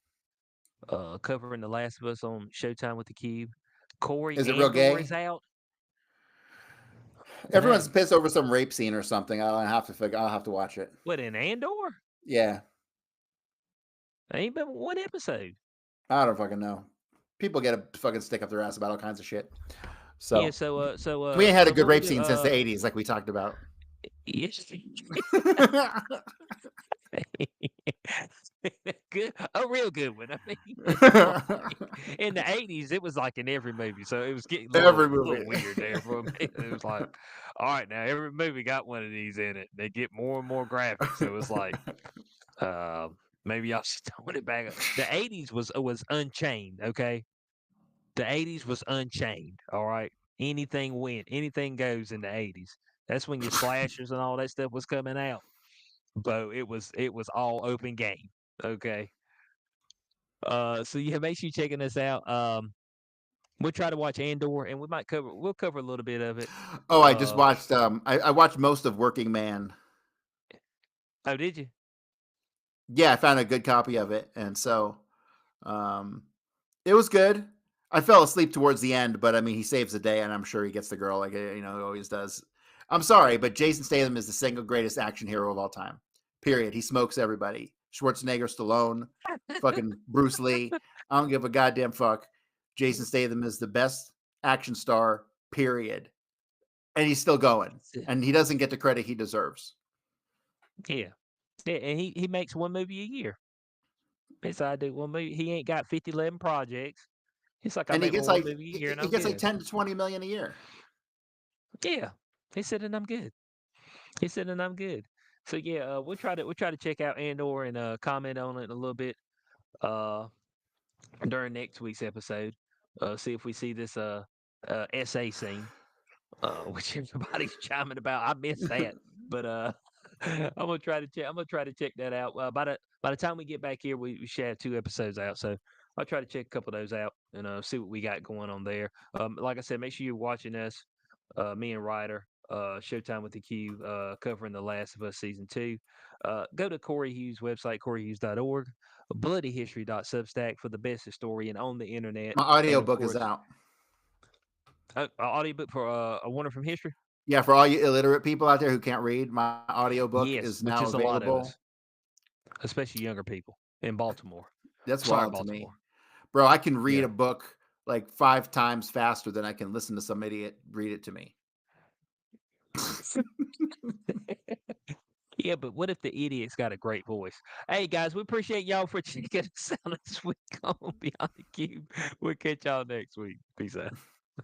covering The Last of Us on Showtime with the Cube. Corey is it real Andor gay? is out. Everyone's Hey, pissed over some rape scene or something. I'll have to watch it. what in Andor? Yeah. Ain't been one episode. I don't fucking know. People get a fucking stick up their ass about all kinds of shit. Yeah. So So we ain't had a good before we rape do, scene since the 80s, like we talked about. yes. Good, a real good one. I mean, in the '80s, it was like in every movie, so it was getting Every a movie. little weird there for me. It was like, all right, now every movie got one of these in it. They get more and more graphic, so it's like, uh, maybe y'all should tone it back up. The '80s was Unchained, okay? The '80s was Unchained, all right? Anything went, anything goes in the '80s. That's when your slashers and all that stuff was coming out. But it was all open game. Okay. So yeah, make sure you're checking us out. We'll try to watch Andor and we'll cover a little bit of it. Oh, I just watched I watched most of Working Man. Oh, did you? Yeah, I found a good copy of it, and so it was good. I fell asleep towards the end, but I mean, he saves the day, and I'm sure he gets the girl like he always does. I'm sorry, but Jason Statham is the single greatest action hero of all time. Period. He smokes everybody. Schwarzenegger, Stallone, fucking Bruce Lee. I don't give a goddamn fuck. Jason Statham is the best action star. Period. And he's still going, and he doesn't get the credit he deserves. Yeah. Yeah, and he makes one movie a year. Yes, I do one movie. He ain't got 50, 11 projects. It's like I And he make my gets one like movie a year and he I'm gets like good. 10 to 20 million a year. Yeah. He said and I'm good. He said and I'm good. So yeah, we'll try to check out Andor and comment on it a little bit during next week's episode. See if we see this SA scene. Which everybody's chiming about. I missed that, but I'm gonna try to check. I'm gonna try to check that out. By the time we get back here, we should have 2 episodes out. So I'll try to check a couple of those out and see what we got going on there. Like I said, make sure you're watching us, me and Ryder, Showtime with the Cube, covering The Last of Us season 2. Go to Corey Hughes' website, coreyhughes.org, bloodyhistory.substack for the best historian on the internet, My and of audiobook is course, out. an audiobook for A Wonder from History. Yeah, for all you illiterate people out there who can't read, my audiobook Yes, is which now is a lot of available. us, especially younger people in Baltimore. That's Sorry, wild to me. Baltimore. Bro, I can read Yeah. a book like 5 times faster than I can listen to some idiot read it to me. Yeah, but what if the idiot's got a great voice? Hey, guys, we appreciate y'all for checking us out this week on Beyond the Cube. We'll catch y'all next week. Peace out.